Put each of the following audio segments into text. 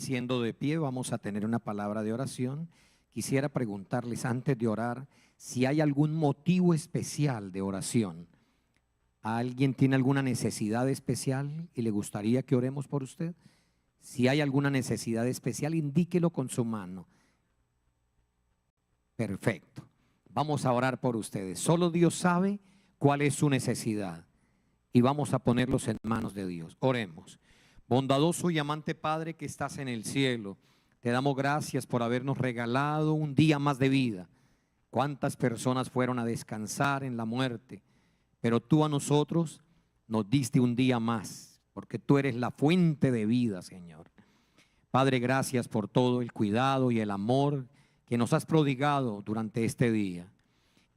Permaneciendo de pie, vamos a tener una palabra de oración. Quisiera preguntarles antes de orar si hay algún motivo especial de oración. ¿Alguien tiene alguna necesidad especial y le gustaría que oremos por usted? Si hay alguna necesidad especial, indíquelo con su mano. Perfecto. Vamos a orar por ustedes. Solo Dios sabe cuál es su necesidad y vamos a ponerlos en manos de Dios. Oremos. Bondadoso y amante Padre que estás en el cielo, te damos gracias por habernos regalado un día más de vida. Cuántas personas fueron a descansar en la muerte, pero tú a nosotros nos diste un día más, porque tú eres la fuente de vida, Señor. Padre, gracias por todo el cuidado y el amor que nos has prodigado durante este día.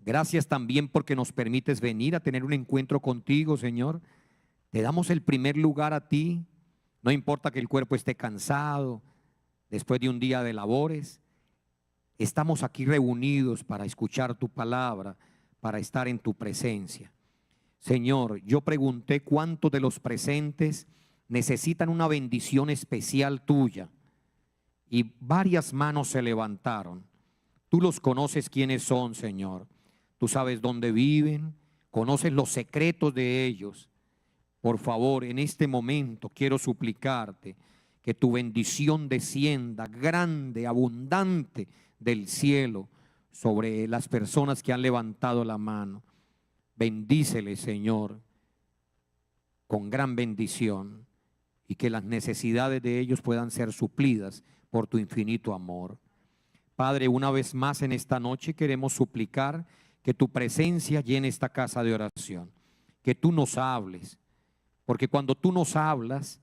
Gracias también porque nos permites venir a tener un encuentro contigo, Señor. Te damos el primer lugar a ti. No importa que el cuerpo esté cansado después de un día de labores. Estamos aquí reunidos para escuchar tu palabra, para estar en tu presencia. Señor, yo pregunté cuántos de los presentes necesitan una bendición especial tuya. Y varias manos se levantaron. Tú los conoces quiénes son, Señor. Tú sabes dónde viven, conoces los secretos de ellos. Por favor, en este momento quiero suplicarte que tu bendición descienda grande, abundante del cielo sobre las personas que han levantado la mano. Bendíceles, Señor, con gran bendición y que las necesidades de ellos puedan ser suplidas por tu infinito amor. Padre, una vez más en esta noche queremos suplicar que tu presencia llene esta casa de oración, que tú nos hables, porque cuando tú nos hablas,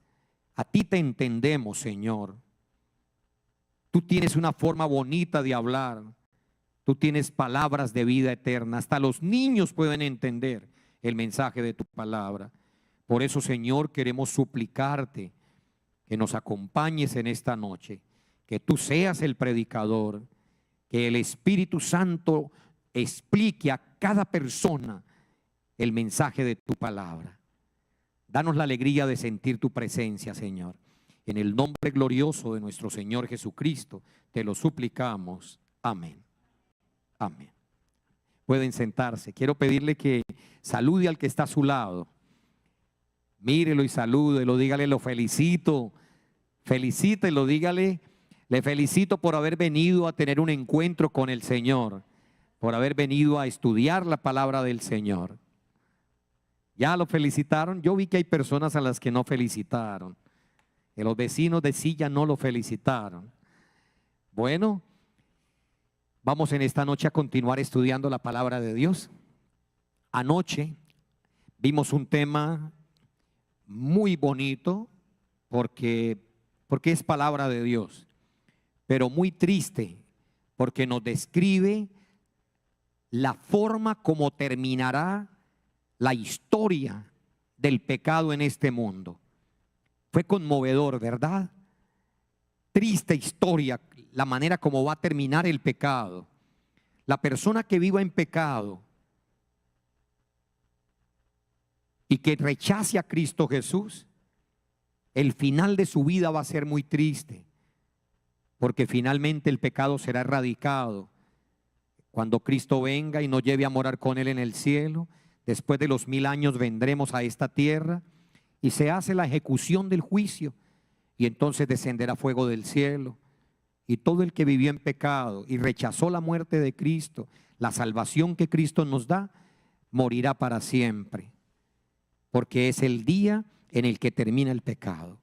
a ti te entendemos, Señor. Tú tienes una forma bonita de hablar, tú tienes palabras de vida eterna, hasta los niños pueden entender el mensaje de tu palabra. Por eso, Señor, queremos suplicarte que nos acompañes en esta noche, que tú seas el predicador, que el Espíritu Santo explique a cada persona el mensaje de tu palabra. Danos la alegría de sentir tu presencia, Señor. En el nombre glorioso de nuestro Señor Jesucristo, te lo suplicamos. Amén. Amén. Pueden sentarse. Quiero pedirle que salude al que está a su lado. Mírelo y salúdelo, dígale lo felicito. Felicítelo, dígale, le felicito por haber venido a tener un encuentro con el Señor, por haber venido a estudiar la palabra del Señor. ¿Ya lo felicitaron? Yo vi que hay personas a las que no felicitaron. Que los vecinos de Silla no lo felicitaron. Bueno, vamos en esta noche a continuar estudiando la palabra de Dios. Anoche vimos un tema muy bonito porque es palabra de Dios, pero muy triste porque nos describe la forma como terminará la historia del pecado en este mundo. Fue conmovedor, ¿verdad? Triste historia, la manera como va a terminar el pecado. La persona que viva en pecado y que rechace a Cristo Jesús, el final de su vida va a ser muy triste, porque finalmente el pecado será erradicado. Cuando Cristo venga y nos lleve a morar con Él en el cielo, después de los 1000 años vendremos a esta tierra y se hace la ejecución del juicio y entonces descenderá fuego del cielo y todo el que vivió en pecado y rechazó la muerte de Cristo, la salvación que Cristo nos da, morirá para siempre, porque es el día en el que termina el pecado.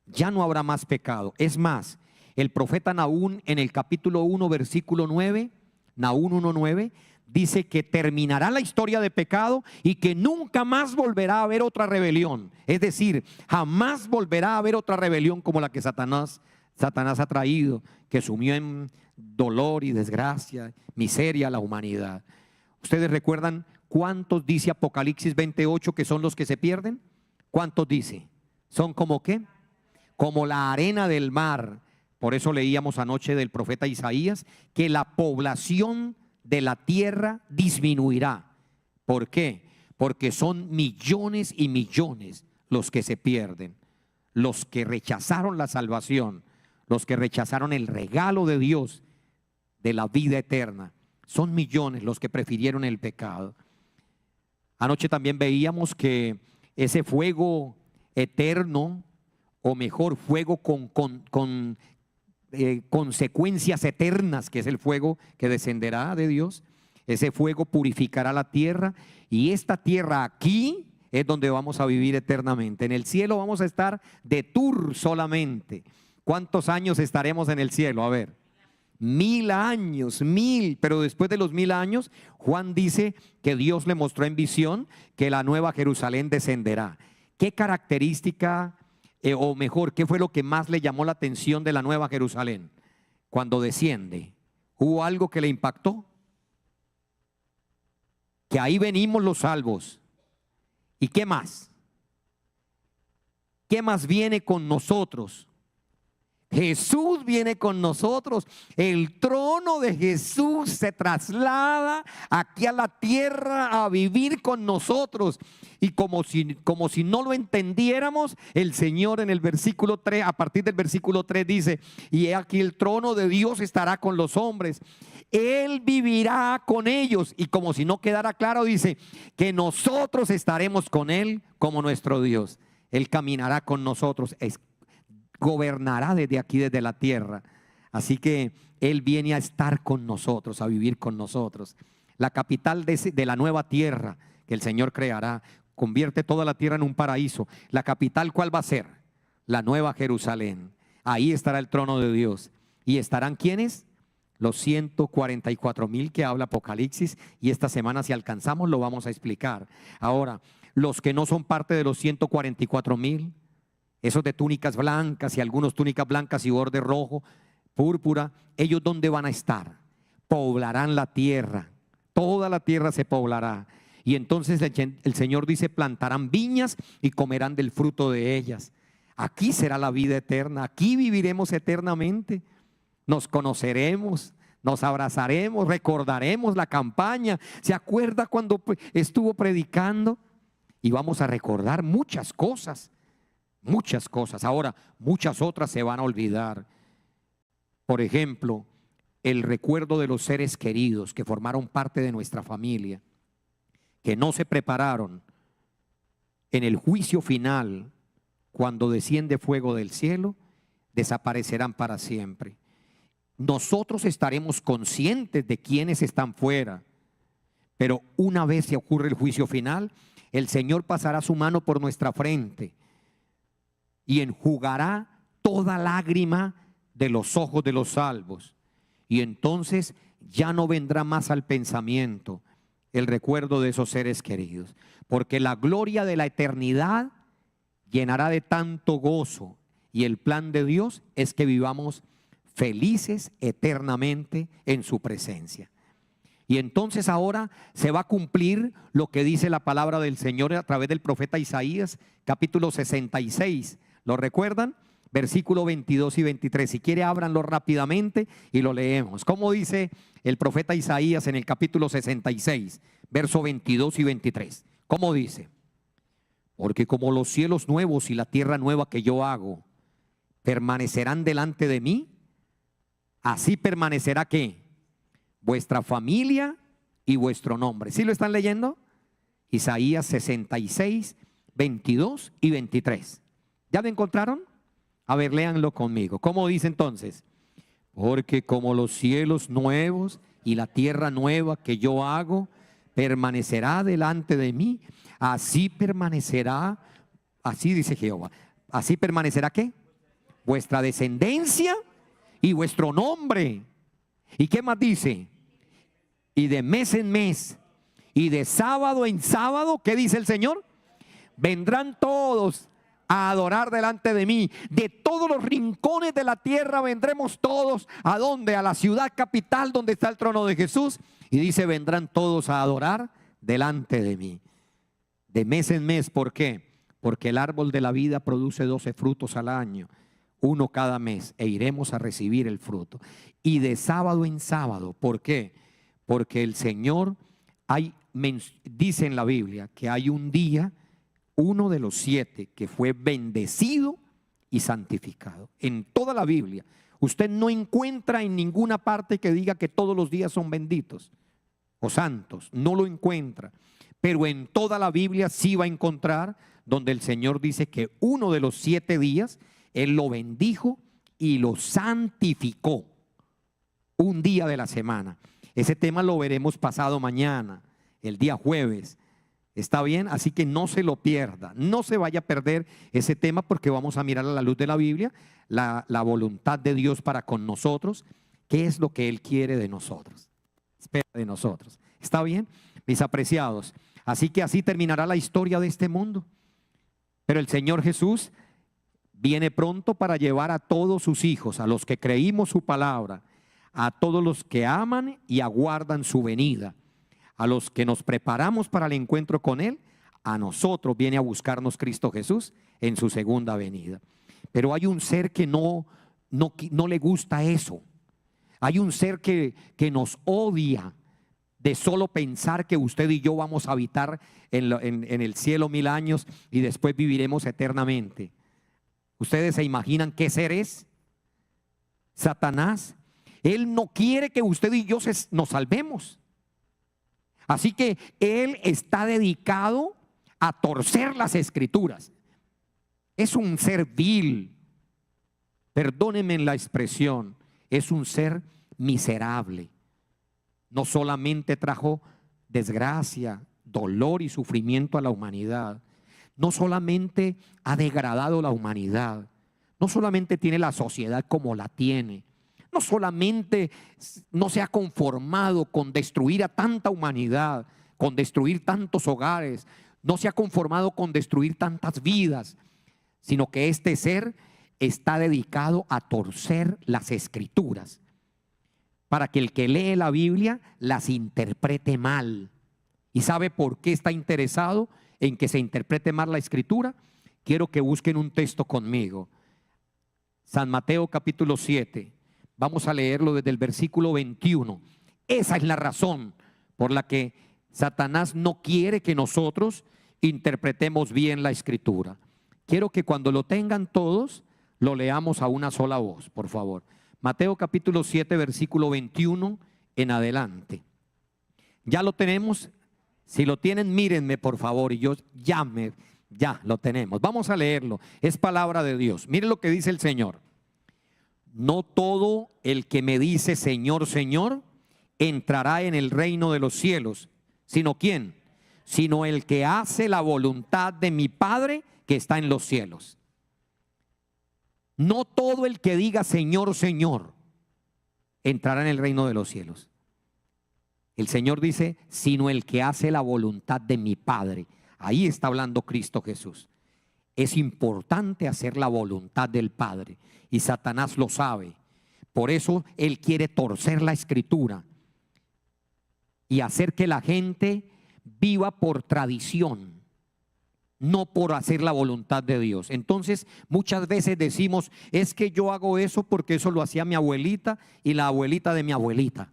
Ya no habrá más pecado. Es más, el profeta Nahum en el capítulo 1 versículo 9, Nahum 1:9, dice que terminará la historia de pecado y que nunca más volverá a haber otra rebelión. Es decir, jamás volverá a haber otra rebelión como la que Satanás ha traído, que sumió en dolor y desgracia, miseria a la humanidad. ¿Ustedes recuerdan cuántos dice Apocalipsis 28 que son los que se pierden? ¿Cuántos dice? ¿Son como qué? Como la arena del mar. Por eso leíamos anoche del profeta Isaías que la población de la tierra disminuirá. ¿Por qué? Porque son millones y millones los que se pierden, los que rechazaron la salvación, los que rechazaron el regalo de Dios de la vida eterna. Son millones los que prefirieron el pecado. Anoche también veíamos que ese fuego eterno, o mejor, fuego con consecuencias eternas, que es el fuego que descenderá de Dios. Ese fuego purificará la tierra, y esta tierra aquí es donde vamos a vivir eternamente. En el cielo vamos a estar de tour solamente. ¿Cuántos años estaremos en el cielo? A ver, 1000 años, 1000. Pero después de los 1000 años, Juan dice que Dios le mostró en visión que la nueva Jerusalén descenderá. ¿Qué característica, o mejor, qué fue lo que más le llamó la atención de la nueva Jerusalén cuando desciende? ¿Hubo algo que le impactó? Que ahí venimos los salvos. ¿Y qué más? ¿Qué más viene con nosotros? Jesús viene con nosotros. El trono de Jesús se traslada aquí a la tierra a vivir con nosotros. Y como si no lo entendiéramos, el Señor en el versículo 3, a partir del versículo 3 dice: y he aquí el trono de Dios estará con los hombres. Él vivirá con ellos. Y como si no quedara claro, dice que nosotros estaremos con Él como nuestro Dios. Él caminará con nosotros, gobernará desde aquí, desde la tierra. Así que Él viene a estar con nosotros, a vivir con nosotros. La capital de la nueva tierra que el Señor creará, convierte toda la tierra en un paraíso. La capital, ¿cuál va a ser? La nueva Jerusalén. Ahí estará el trono de Dios. ¿Y estarán quiénes? Los 144,000 que habla Apocalipsis, y esta semana, si alcanzamos, lo vamos a explicar. Ahora, los que no son parte de los 144,000, esos de túnicas blancas y algunos túnicas blancas y borde rojo, púrpura, ¿ellos dónde van a estar? Poblarán la tierra, toda la tierra se poblará. Y entonces el Señor dice: plantarán viñas y comerán del fruto de ellas. Aquí será la vida eterna, aquí viviremos eternamente. Nos conoceremos, nos abrazaremos, recordaremos la campaña. ¿Se acuerda cuando estuvo predicando? Y vamos a recordar muchas cosas. Muchas cosas. Ahora, muchas otras se van a olvidar. Por ejemplo, el recuerdo de los seres queridos que formaron parte de nuestra familia, que no se prepararon. En el juicio final, cuando desciende fuego del cielo, desaparecerán para siempre. Nosotros estaremos conscientes de quienes están fuera, pero una vez se ocurre el juicio final, el Señor pasará su mano por nuestra frente y enjugará toda lágrima de los ojos de los salvos. Y entonces ya no vendrá más al pensamiento el recuerdo de esos seres queridos, porque la gloria de la eternidad llenará de tanto gozo, y el plan de Dios es que vivamos felices eternamente en su presencia. Y entonces ahora se va a cumplir lo que dice la palabra del Señor a través del profeta Isaías, capítulo 66. ¿Lo recuerdan? Versículo 22 y 23. Si quiere, ábranlo rápidamente y lo leemos. ¿Cómo dice el profeta Isaías en el capítulo 66, verso 22 y 23? ¿Cómo dice? Porque como los cielos nuevos y la tierra nueva que yo hago permanecerán delante de mí, así permanecerá ¿qué? Vuestra familia y vuestro nombre. ¿Sí lo están leyendo? Isaías 66, 22 y 23. ¿Ya lo encontraron? A ver, léanlo conmigo. ¿Cómo dice entonces? Porque como los cielos nuevos y la tierra nueva que yo hago permanecerá delante de mí, así permanecerá, así dice Jehová, así permanecerá ¿qué? Vuestra descendencia y vuestro nombre. ¿Y qué más dice? Y de mes en mes y de sábado en sábado, ¿qué dice el Señor? Vendrán todos a adorar delante de mí. De todos los rincones de la tierra vendremos todos. ¿A dónde? A la ciudad capital donde está el trono de Jesús. Y dice: vendrán todos a adorar delante de mí. De mes en mes, ¿por qué? Porque el árbol de la vida produce 12 frutos al año, uno cada mes, e iremos a recibir el fruto. Y de sábado en sábado, ¿por qué? Porque el Señor, dice en la Biblia que hay un día, uno de los 7, que fue bendecido y santificado. En toda la Biblia, usted no encuentra en ninguna parte que diga que todos los días son benditos o santos, no lo encuentra. Pero en toda la Biblia sí va a encontrar donde el Señor dice que uno de los 7 días Él lo bendijo y lo santificó. Un día de la semana. Ese tema lo veremos pasado mañana, el día jueves. ¿Está bien? Así que no se lo pierda, no se vaya a perder ese tema, porque vamos a mirar a la luz de la Biblia la voluntad de Dios para con nosotros, qué es lo que Él quiere de nosotros, espera de nosotros. ¿Está bien? Mis apreciados, así que así terminará la historia de este mundo. Pero el Señor Jesús viene pronto para llevar a todos sus hijos, a los que creímos su palabra, a todos los que aman y aguardan su venida, a los que nos preparamos para el encuentro con Él. A nosotros viene a buscarnos Cristo Jesús en su segunda venida. Pero hay un ser que no le gusta eso. Hay un ser que nos odia de solo pensar que usted y yo vamos a habitar en el cielo 1000 años y después viviremos eternamente. ¿Ustedes se imaginan qué ser es? Satanás. Él no quiere que usted y yo nos salvemos. Así que él está dedicado a torcer las escrituras. Es un ser vil, perdónenme en la expresión, es un ser miserable. No solamente trajo desgracia, dolor y sufrimiento a la humanidad, no solamente ha degradado la humanidad, no solamente tiene la sociedad como la tiene, no solamente no se ha conformado con destruir a tanta humanidad, con destruir tantos hogares, no se ha conformado con destruir tantas vidas, sino que este ser está dedicado a torcer las escrituras para que el que lee la Biblia las interprete mal. ¿Y sabe por qué está interesado en que se interprete mal la escritura? Quiero que busquen un texto conmigo. San Mateo capítulo 7. Vamos a leerlo desde el versículo 21. Esa es la razón por la que Satanás no quiere que nosotros interpretemos bien la escritura. Quiero que cuando lo tengan todos, lo leamos a una sola voz, por favor. Mateo capítulo 7, versículo 21 en adelante. ¿Ya lo tenemos? Si lo tienen, mírenme por favor, y yo ya lo tenemos. Vamos a leerlo, es palabra de Dios. Miren lo que dice el Señor. No todo el que me dice Señor, Señor, entrará en el reino de los cielos, sino ¿quién? Sino el que hace la voluntad de mi Padre que está en los cielos. No todo el que diga Señor, Señor, entrará en el reino de los cielos. El Señor dice, sino el que hace la voluntad de mi Padre. Ahí está hablando Cristo Jesús. Es importante hacer la voluntad del Padre y Satanás lo sabe. Por eso él quiere torcer la escritura y hacer que la gente viva por tradición, no por hacer la voluntad de Dios. Entonces muchas veces decimos, es que yo hago eso porque eso lo hacía mi abuelita y la abuelita de mi abuelita,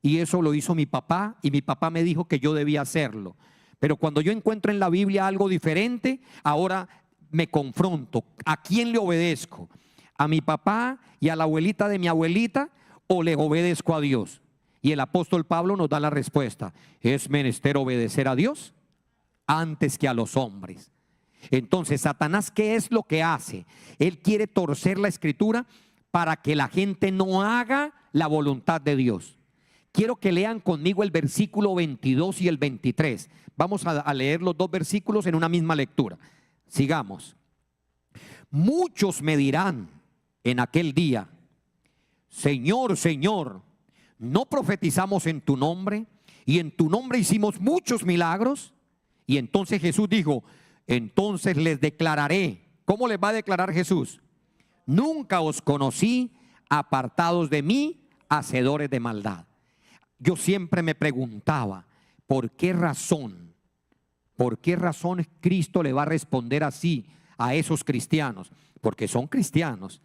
y eso lo hizo mi papá y mi papá me dijo que yo debía hacerlo. Pero cuando yo encuentro en la Biblia algo diferente, ahora me confronto. ¿A quién le obedezco? ¿A mi papá y a la abuelita de mi abuelita, o le obedezco a Dios? Y el apóstol Pablo nos da la respuesta: es menester obedecer a Dios antes que a los hombres. Entonces, Satanás, ¿qué es lo que hace? Él quiere torcer la escritura para que la gente no haga la voluntad de Dios. Quiero que lean conmigo el versículo 22 y el 23. Vamos a leer los dos versículos en una misma lectura. Sigamos. Muchos me dirán en aquel día: Señor, Señor, ¿no profetizamos en tu nombre? Y en tu nombre hicimos muchos milagros. Y entonces Jesús dijo: entonces les declararé. ¿Cómo les va a declarar Jesús? Nunca os conocí, apartados de mí, hacedores de maldad. Yo siempre me preguntaba, ¿por qué razón Cristo le va a responder así a esos cristianos? Porque son cristianos.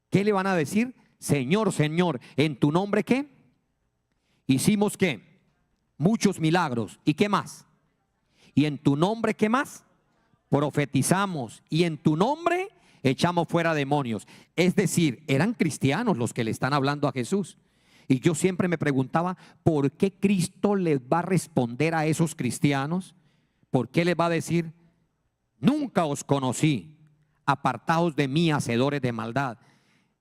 ¿Qué le van a decir? Señor, Señor, ¿en tu nombre qué? Hicimos ¿qué? Muchos milagros. ¿Y qué más? ¿Y en tu nombre qué más? Profetizamos. ¿Y en tu nombre echamos fuera demonios. Es decir, eran cristianos los que le están hablando a Jesús. Y yo siempre me preguntaba, ¿por qué Cristo les va a responder a esos cristianos? ¿Por qué les va a decir, nunca os conocí, apartaos de mí, hacedores de maldad?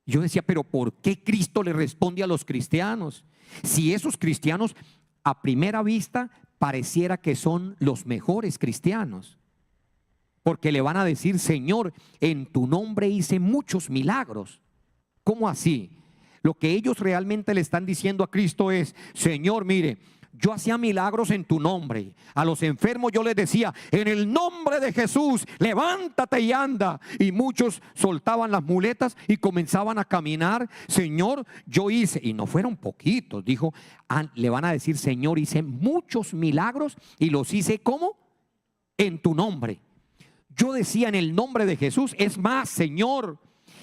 Yo decía, pero ¿por qué Cristo le responde a los cristianos? Si esos cristianos a primera vista pareciera que son los mejores cristianos. Porque le van a decir, Señor, en tu nombre hice muchos milagros. ¿Cómo así? Lo que ellos realmente le están diciendo a Cristo es, Señor, mire, yo hacía milagros en tu nombre. A los enfermos yo les decía, en el nombre de Jesús, levántate y anda. Y muchos soltaban las muletas y comenzaban a caminar. Señor, yo hice, y no fueron poquitos, dijo, le van a decir, Señor, hice muchos milagros y los hice ¿cómo? En tu nombre. Yo decía en el nombre de Jesús, es más, Señor,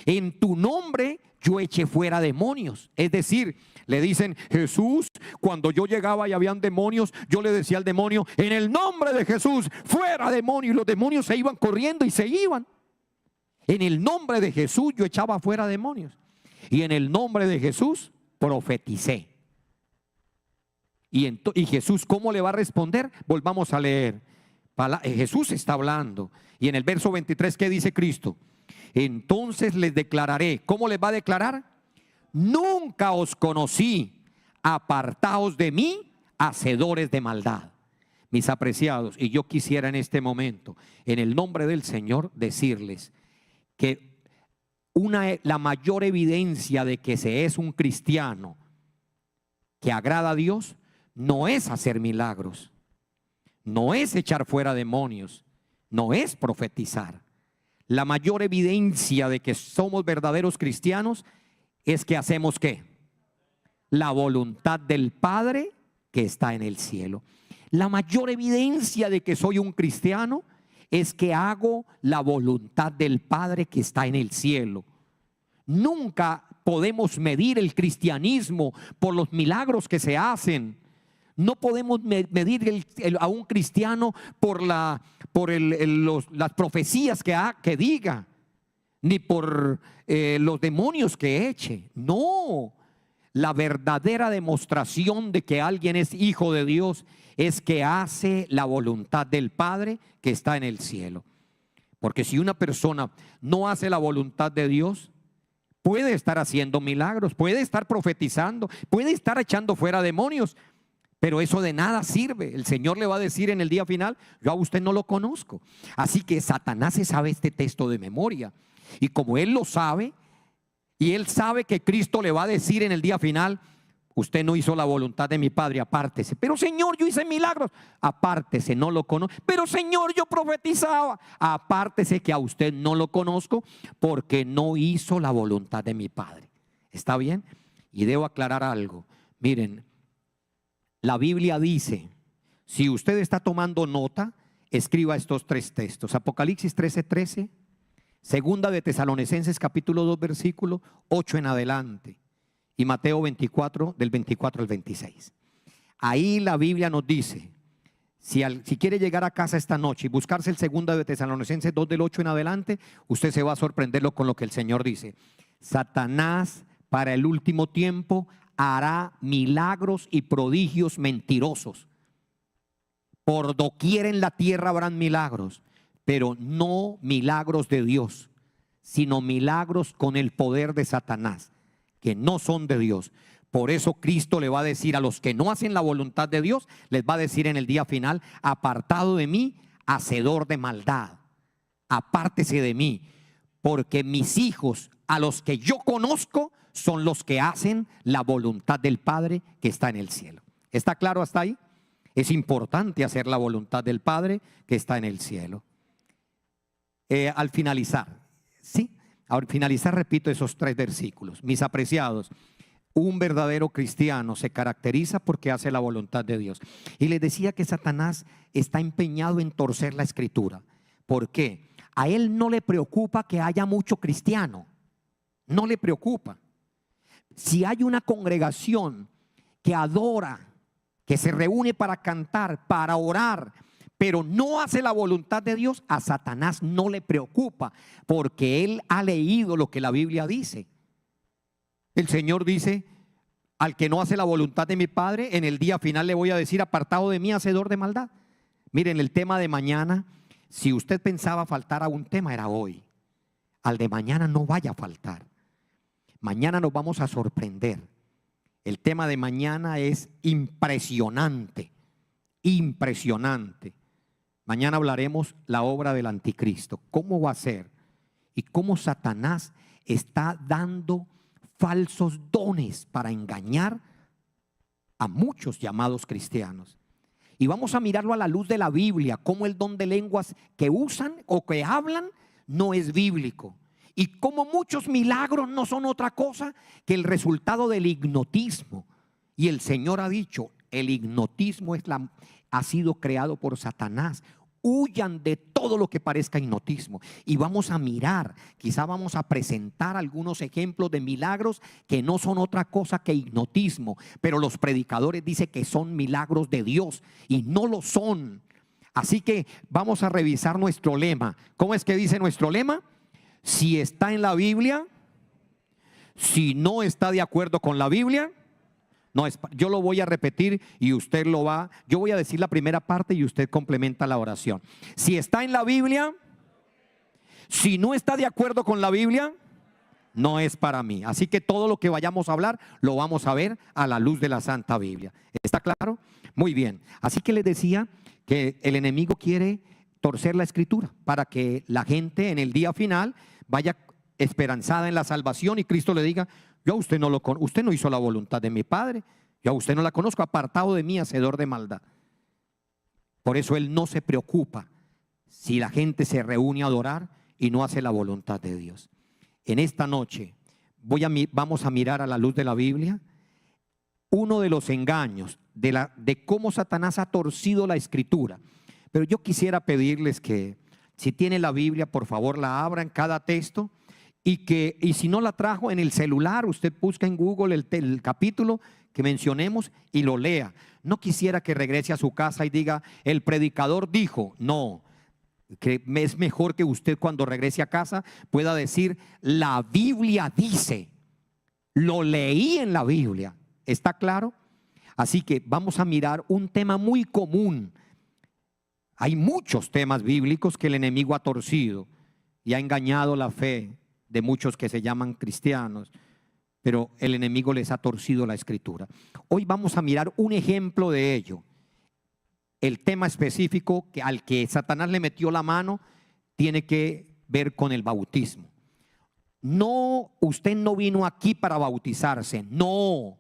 en tu nombre yo eché fuera demonios. Es decir, le dicen, Jesús, cuando yo llegaba y habían demonios, yo le decía al demonio, en el nombre de Jesús, fuera demonio. Y los demonios se iban corriendo y se iban. En el nombre de Jesús yo echaba fuera demonios. Y en el nombre de Jesús profeticé. Y Jesús, ¿cómo le va a responder? Volvamos a leer. Jesús está hablando. Y en el verso 23, ¿qué dice Cristo? Entonces les declararé. ¿Cómo les va a declarar? Nunca os conocí, apartaos de mí, hacedores de maldad. Mis apreciados, y yo quisiera en este momento, en el nombre del Señor, decirles que la mayor evidencia de que se es un cristiano que agrada a Dios no es hacer milagros, no es echar fuera demonios, no es profetizar. La mayor evidencia de que somos verdaderos cristianos es que hacemos ¿qué? La voluntad del Padre que está en el cielo. La mayor evidencia de que soy un cristiano es que hago la voluntad del Padre que está en el cielo. Nunca podemos medir el cristianismo por los milagros que se hacen. No podemos medir a un cristiano por las profecías que diga, ni por los demonios que eche. No, la verdadera demostración de que alguien es hijo de Dios es que hace la voluntad del Padre que está en el cielo. Porque si una persona no hace la voluntad de Dios, puede estar haciendo milagros, puede estar profetizando, puede estar echando fuera demonios, pero eso de nada sirve. El Señor le va a decir en el día final, yo a usted no lo conozco. Así que Satanás se sabe este texto de memoria. Y como él lo sabe, y él sabe que Cristo le va a decir en el día final, usted no hizo la voluntad de mi Padre, apártese. Pero Señor, yo hice milagros, apártese, no lo conozco. Pero Señor, yo profetizaba, apártese que a usted no lo conozco porque no hizo la voluntad de mi Padre. ¿Está bien? Y debo aclarar algo. Miren, la Biblia dice, si usted está tomando nota, escriba estos tres textos: Apocalipsis 13:13, Segunda de Tesalonicenses capítulo 2 versículo 8 en adelante, y Mateo 24 del 24 al 26. Ahí la Biblia nos dice, si quiere llegar a casa esta noche y buscarse el Segunda de Tesalonicenses 2 del 8 en adelante, usted se va a sorprenderlo con lo que el Señor dice. Satanás para el último tiempo hará milagros y prodigios mentirosos. Por doquier en la tierra habrán milagros, pero no milagros de Dios, sino milagros con el poder de Satanás, que no son de Dios. Por eso Cristo le va a decir a los que no hacen la voluntad de Dios, les va a decir en el día final, apartado de mí, hacedor de maldad, apártese de mí, porque mis hijos, a los que yo conozco, son los que hacen la voluntad del Padre que está en el cielo. ¿Está claro hasta ahí? Es importante hacer la voluntad del Padre que está en el cielo. Al finalizar, repito esos tres versículos. Mis apreciados, un verdadero cristiano se caracteriza porque hace la voluntad de Dios. Y les decía que Satanás está empeñado en torcer la Escritura. ¿Por qué? A él no le preocupa que haya mucho cristiano. No le preocupa. Si hay una congregación que adora, que se reúne para cantar, para orar, pero no hace la voluntad de Dios, a Satanás no le preocupa, porque él ha leído lo que la Biblia dice. El Señor dice: al que no hace la voluntad de mi Padre, en el día final le voy a decir: apartado de mí, hacedor de maldad. Miren, el tema de mañana, si usted pensaba faltar a un tema, era hoy. Al de mañana no vaya a faltar. Mañana nos vamos a sorprender. El tema de mañana es impresionante, impresionante. Mañana hablaremos la obra del anticristo, cómo va a ser y cómo Satanás está dando falsos dones para engañar a muchos llamados cristianos. Y vamos a mirarlo a la luz de la Biblia, cómo el don de lenguas que usan o que hablan no es bíblico. Y como muchos milagros no son otra cosa que el resultado del hipnotismo. Y el Señor ha dicho: el hipnotismo ha sido creado por Satanás. Huyan de todo lo que parezca hipnotismo. Y vamos a mirar, quizá vamos a presentar algunos ejemplos de milagros que no son otra cosa que hipnotismo. Pero los predicadores dicen que son milagros de Dios y no lo son. Así que vamos a revisar nuestro lema. ¿Cómo es que dice nuestro lema? Si está en la Biblia, si no está de acuerdo con la Biblia, no es. Yo lo voy a repetir y usted lo va. Yo voy a decir la primera parte y usted complementa la oración. Si está en la Biblia, si no está de acuerdo con la Biblia, no es para mí. Así que todo lo que vayamos a hablar lo vamos a ver a la luz de la Santa Biblia. ¿Está claro? Muy bien. Así que les decía que el enemigo quiere torcer la escritura para que la gente en el día final vaya esperanzada en la salvación y Cristo le diga: yo a usted usted no hizo la voluntad de mi Padre, yo a usted no la conozco, apartado de mí, hacedor de maldad. Por eso él no se preocupa si la gente se reúne a adorar y no hace la voluntad de Dios. En esta noche vamos a mirar a la luz de la Biblia uno de los engaños de cómo Satanás ha torcido la escritura. Pero yo quisiera pedirles que, si tiene la Biblia, por favor la abra en cada texto, y si no la trajo en el celular, usted busca en Google el capítulo que mencionemos y lo lea. No quisiera que regrese a su casa y diga: el predicador dijo. No, que es mejor que usted cuando regrese a casa pueda decir: la Biblia dice, lo leí en la Biblia. ¿Está claro? Así que vamos a mirar un tema muy común. Hay muchos temas bíblicos que el enemigo ha torcido y ha engañado la fe de muchos que se llaman cristianos, pero el enemigo les ha torcido la escritura. Hoy vamos a mirar un ejemplo de ello. El tema específico al que Satanás le metió la mano tiene que ver con el bautismo. No, usted no vino aquí para bautizarse. No.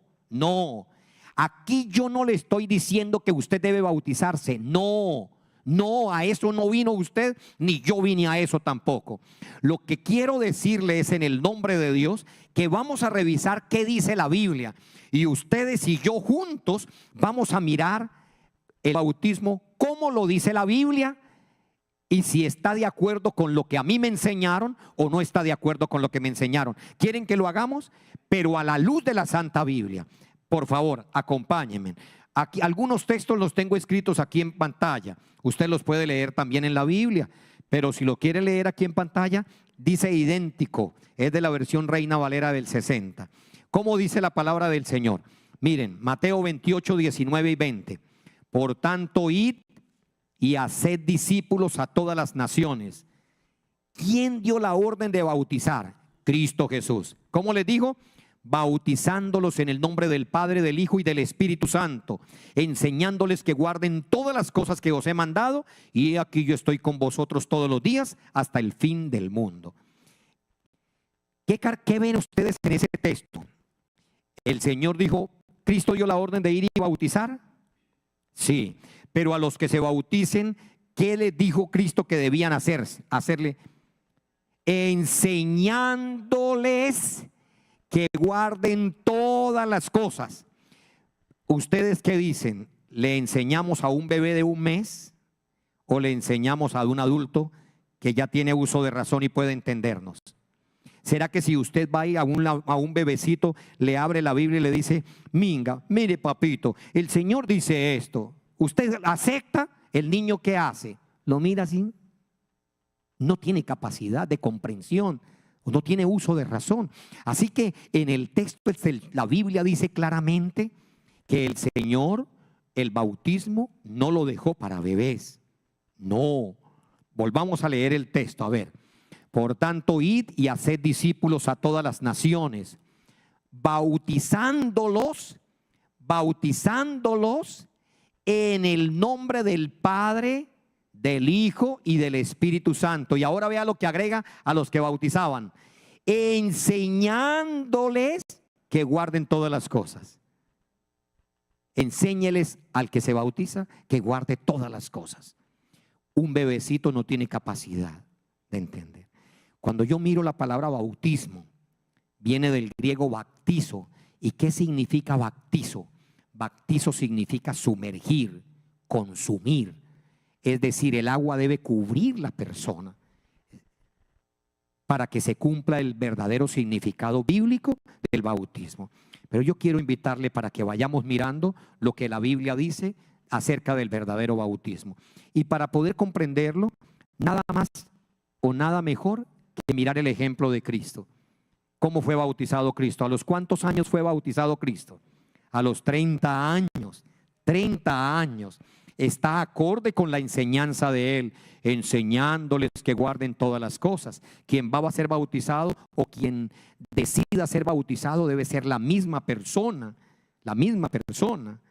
Aquí yo no le estoy diciendo que usted debe bautizarse. No, a eso no vino usted, ni yo vine a eso tampoco. Lo que quiero decirle es, en el nombre de Dios, que vamos a revisar qué dice la Biblia. Y ustedes y yo juntos vamos a mirar el bautismo, cómo lo dice la Biblia, y si está de acuerdo con lo que a mí me enseñaron o no está de acuerdo con lo que me enseñaron. ¿Quieren que lo hagamos? Pero a la luz de la Santa Biblia. Por favor, acompáñenme. Aquí algunos textos los tengo escritos aquí en pantalla. Usted los puede leer también en la Biblia, pero si lo quiere leer aquí en pantalla, dice idéntico. Es de la versión Reina Valera del 60. ¿Cómo dice la palabra del Señor? Miren, Mateo 28, 19 y 20. Por tanto, id y haced discípulos a todas las naciones. ¿Quién dio la orden de bautizar? Cristo Jesús. ¿Cómo les dijo? Bautizándolos en el nombre del Padre, del Hijo y del Espíritu Santo, enseñándoles que guarden todas las cosas que os he mandado, y he aquí yo estoy con vosotros todos los días hasta el fin del mundo. ¿Qué ven ustedes en ese texto? El Señor dijo: ¿Cristo dio la orden de ir y bautizar? Sí, pero a los que se bauticen, ¿qué les dijo Cristo que debían hacerle? Enseñándoles que guarden todas las cosas. ¿Ustedes qué dicen? ¿Le enseñamos a un bebé de 1 mes o le enseñamos a un adulto que ya tiene uso de razón y puede entendernos? ¿Será que si usted va a ir a un bebecito, le abre la Biblia y le dice: mire papito, el Señor dice esto, usted acepta? ¿el niño qué hace? Lo mira así. No tiene capacidad de comprensión, no tiene uso de razón. Así que en el texto, la Biblia dice claramente que el Señor, el bautismo, no lo dejó para bebés. No. Volvamos a leer el texto, a ver. Por tanto, id y haced discípulos a todas las naciones, bautizándolos en el nombre del Padre, del Hijo y del Espíritu Santo. Y ahora vea lo que agrega a los que bautizaban: enseñándoles que guarden todas las cosas. Enséñeles al que se bautiza que guarde todas las cosas. Un bebecito no tiene capacidad de entender. Cuando yo miro la palabra bautismo, viene del griego baptizo. ¿Y qué significa baptizo? Baptizo significa sumergir, consumir. Es decir, el agua debe cubrir la persona para que se cumpla el verdadero significado bíblico del bautismo. Pero yo quiero invitarle para que vayamos mirando lo que la Biblia dice acerca del verdadero bautismo. Y para poder comprenderlo, nada más o nada mejor que mirar el ejemplo de Cristo. ¿Cómo fue bautizado Cristo? ¿A los cuántos años fue bautizado Cristo? A los 30 años. 30 años. Está acorde con la enseñanza de Él, enseñándoles que guarden todas las cosas. Quien va a ser bautizado o quien decida ser bautizado debe ser la misma persona. La misma persona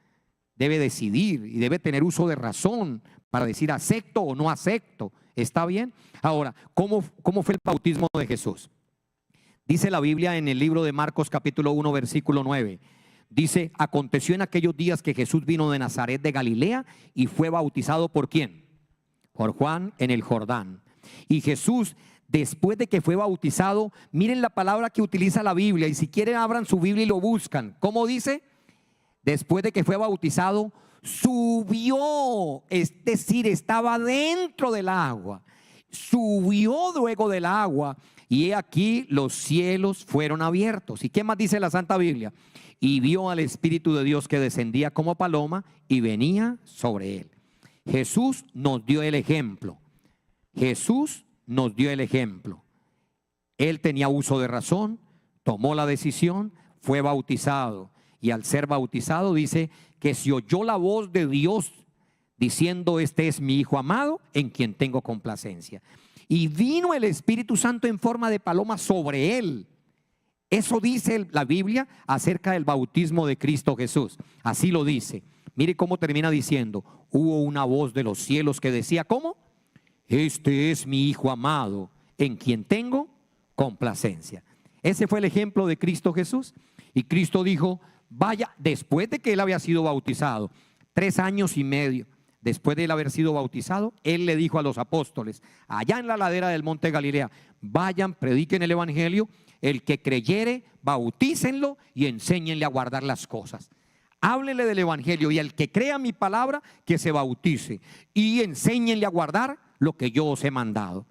debe decidir y debe tener uso de razón para decir acepto o no acepto. ¿Está bien? Ahora, ¿cómo fue el bautismo de Jesús? Dice la Biblia en el libro de Marcos capítulo 1 versículo 9. Dice: aconteció en aquellos días que Jesús vino de Nazaret de Galilea y fue bautizado ¿por quién? Por Juan en el Jordán. Y Jesús, después de que fue bautizado, miren la palabra que utiliza la Biblia, y si quieren abran su Biblia y lo buscan. ¿Cómo dice? Después de que fue bautizado, subió, es decir, estaba dentro del agua. Subió luego del agua, y he aquí los cielos fueron abiertos. ¿Y qué más dice la Santa Biblia? Y vio al Espíritu de Dios que descendía como paloma y venía sobre él. Jesús nos dio el ejemplo. Jesús nos dio el ejemplo. Él tenía uso de razón, tomó la decisión, fue bautizado. Y al ser bautizado dice que se oyó la voz de Dios diciendo: este es mi Hijo amado en quien tengo complacencia. Y vino el Espíritu Santo en forma de paloma sobre él. Eso dice la Biblia acerca del bautismo de Cristo Jesús. Así lo dice. Mire cómo termina diciendo: hubo una voz de los cielos que decía, ¿cómo? Este es mi Hijo amado en quien tengo complacencia. Ese fue el ejemplo de Cristo Jesús. Y Cristo dijo: vaya, después de que él había sido bautizado, 3 años y medio después de él haber sido bautizado, él le dijo a los apóstoles allá en la ladera del monte Galilea: vayan, prediquen el evangelio, el que creyere, bautícenlo y enséñenle a guardar las cosas. Háblenle del evangelio, y el que crea mi palabra, que se bautice, y enséñenle a guardar lo que yo os he mandado.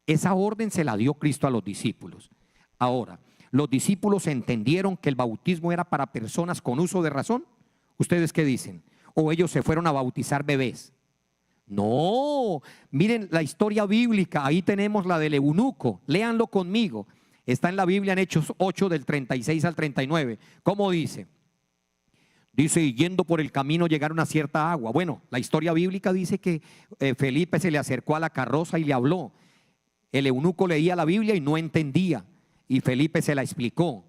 Esa orden se la dio Cristo a los discípulos. Ahora, ¿los discípulos entendieron que el bautismo era para personas con uso de razón? ¿Ustedes qué dicen? ¿O ellos se fueron a bautizar bebés? No, miren la historia bíblica. Ahí tenemos la del eunuco. Léanlo conmigo. Está en la Biblia en Hechos 8 del 36 al 39. ¿Cómo dice? Dice: y yendo por el camino llegaron a cierta agua. Bueno, la historia bíblica dice que Felipe se le acercó a la carroza y le habló. El eunuco leía la Biblia y no entendía, y Felipe se la explicó.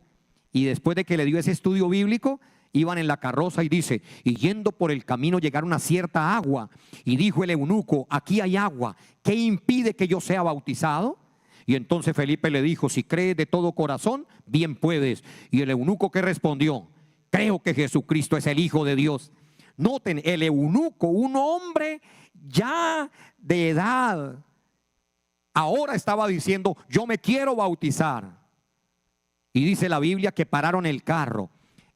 Y después de que le dio ese estudio bíblico, iban en la carroza y dice: y yendo por el camino llegaron a cierta agua. Y dijo el eunuco: aquí hay agua, ¿qué impide que yo sea bautizado? Y entonces Felipe le dijo: si crees de todo corazón, bien puedes. Y el eunuco, ¿qué respondió? Creo que Jesucristo es el Hijo de Dios. Noten, el eunuco, un hombre ya de edad, ahora estaba diciendo: yo me quiero bautizar. Y dice la Biblia que pararon el carro.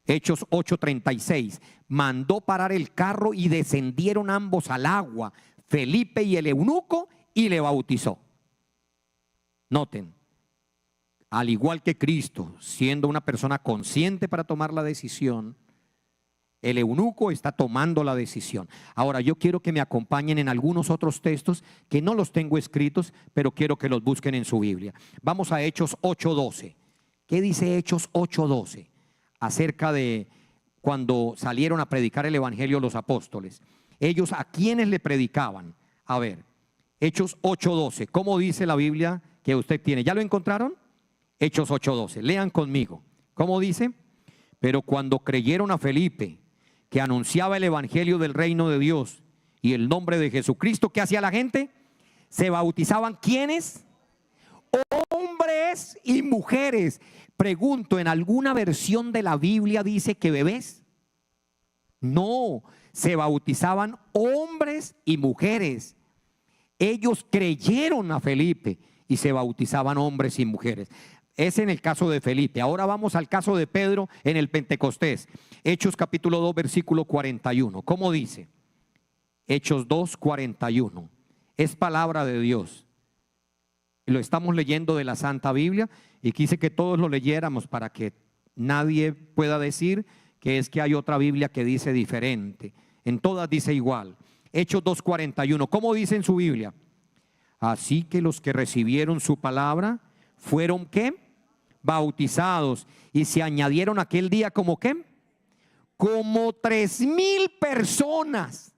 Hechos 8:36. Mandó parar el carro y descendieron ambos al agua, Felipe y el eunuco, y le bautizó. Noten, al igual que Cristo, siendo una persona consciente para tomar la decisión, El eunuco está tomando la decisión. Ahora yo quiero que me acompañen en algunos otros textos que no los tengo escritos, pero quiero que los busquen en su Biblia. Vamos a Hechos 8:12. ¿Qué dice Hechos 8:12? Acerca de cuando salieron a predicar el evangelio los apóstoles. Ellos, ¿a quiénes le predicaban? A ver, Hechos 8:12. ¿Cómo dice la Biblia que usted tiene? ¿Ya lo encontraron? Hechos 8:12. Lean conmigo. ¿Cómo dice? Pero cuando creyeron a Felipe, que anunciaba el evangelio del reino de Dios y el nombre de Jesucristo, ¿qué hacía la gente? Se bautizaban, ¿quiénes? Hombres y mujeres. Pregunto, ¿en alguna versión de la Biblia dice que bebés? No, se bautizaban hombres y mujeres. Ellos creyeron a Felipe y se bautizaban hombres y mujeres. Es en el caso de Felipe. Ahora vamos al caso de Pedro en el Pentecostés. Hechos capítulo 2, versículo 41. ¿Cómo dice? Hechos 2, 41. Es palabra de Dios. Lo estamos leyendo de la Santa Biblia y quise que todos lo leyéramos para que nadie pueda decir que es que hay otra Biblia que dice diferente. En todas dice igual. Hechos 2, 41. ¿Cómo dice en su Biblia? Así que los que recibieron su palabra fueron, ¿qué? Bautizados, y se añadieron aquel día como ¿qué? Como 3,000 personas.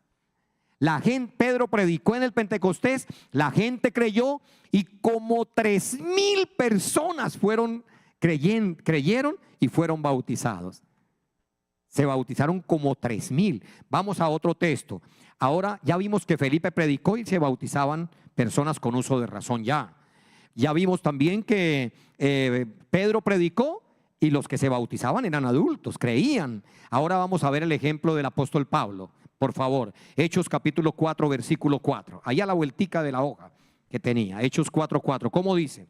La gente, Pedro predicó en el Pentecostés, la gente creyó y como 3,000 personas creyeron y fueron bautizados. Se bautizaron como 3,000. Vamos a otro texto. Ahora ya vimos que Felipe predicó y se bautizaban personas con uso de razón ya. Ya vimos también que Pedro predicó y los que se bautizaban eran adultos, creían. Ahora vamos a ver el ejemplo del apóstol Pablo, por favor. Hechos capítulo 4, versículo 4. Allá a la vueltica de la hoja que tenía. Hechos 4:4. ¿Cómo dice?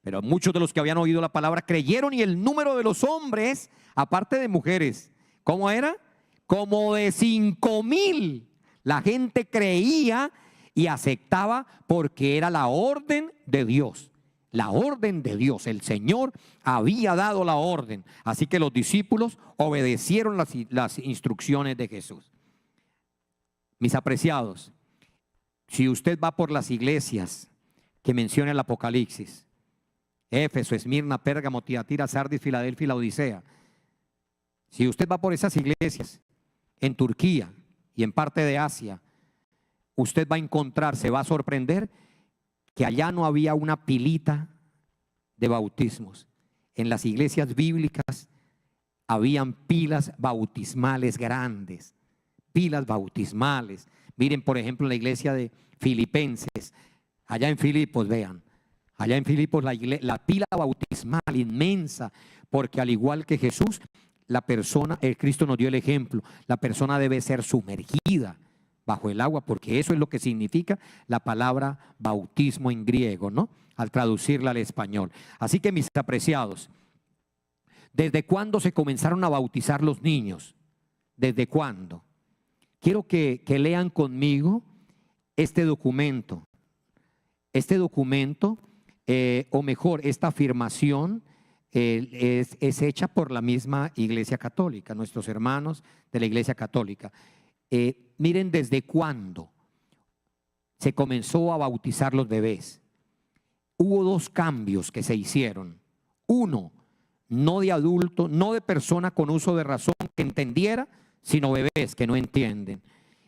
Pero muchos de los que habían oído la palabra creyeron y el número de los hombres, aparte de mujeres, ¿cómo era? Como de 5,000. La gente creía y aceptaba porque era la orden de Dios. La orden de Dios. El Señor había dado la orden. Así que los discípulos obedecieron las instrucciones de Jesús. Mis apreciados, si usted va por las iglesias que menciona el Apocalipsis, Éfeso, Esmirna, Pérgamo, Tiatira, Sardis, Filadelfia y la Odisea, si usted va por esas iglesias en Turquía y en parte de Asia, usted va a encontrar, se va a sorprender que allá no había una pilita de bautismos. En las iglesias bíblicas habían pilas bautismales grandes, pilas bautismales. Miren, por ejemplo, la iglesia de Filipenses, allá en Filipos, vean, allá en Filipos la pila bautismal inmensa, porque al igual que Jesús, la persona, el Cristo nos dio el ejemplo, la persona debe ser sumergida bajo el agua, porque eso es lo que significa la palabra bautismo en griego, ¿no? Al traducirla al español. Así que, mis apreciados, ¿desde cuándo se comenzaron a bautizar los niños? ¿Desde cuándo? Quiero que lean conmigo este documento. Este documento, o mejor, esta afirmación es hecha por la misma Iglesia Católica, nuestros hermanos de la Iglesia Católica. Miren desde cuándo se comenzó a bautizar los bebés. Hubo dos cambios que se hicieron. Uno, no de adulto, no de persona con uso de razón que entendiera, sino bebés que no entienden.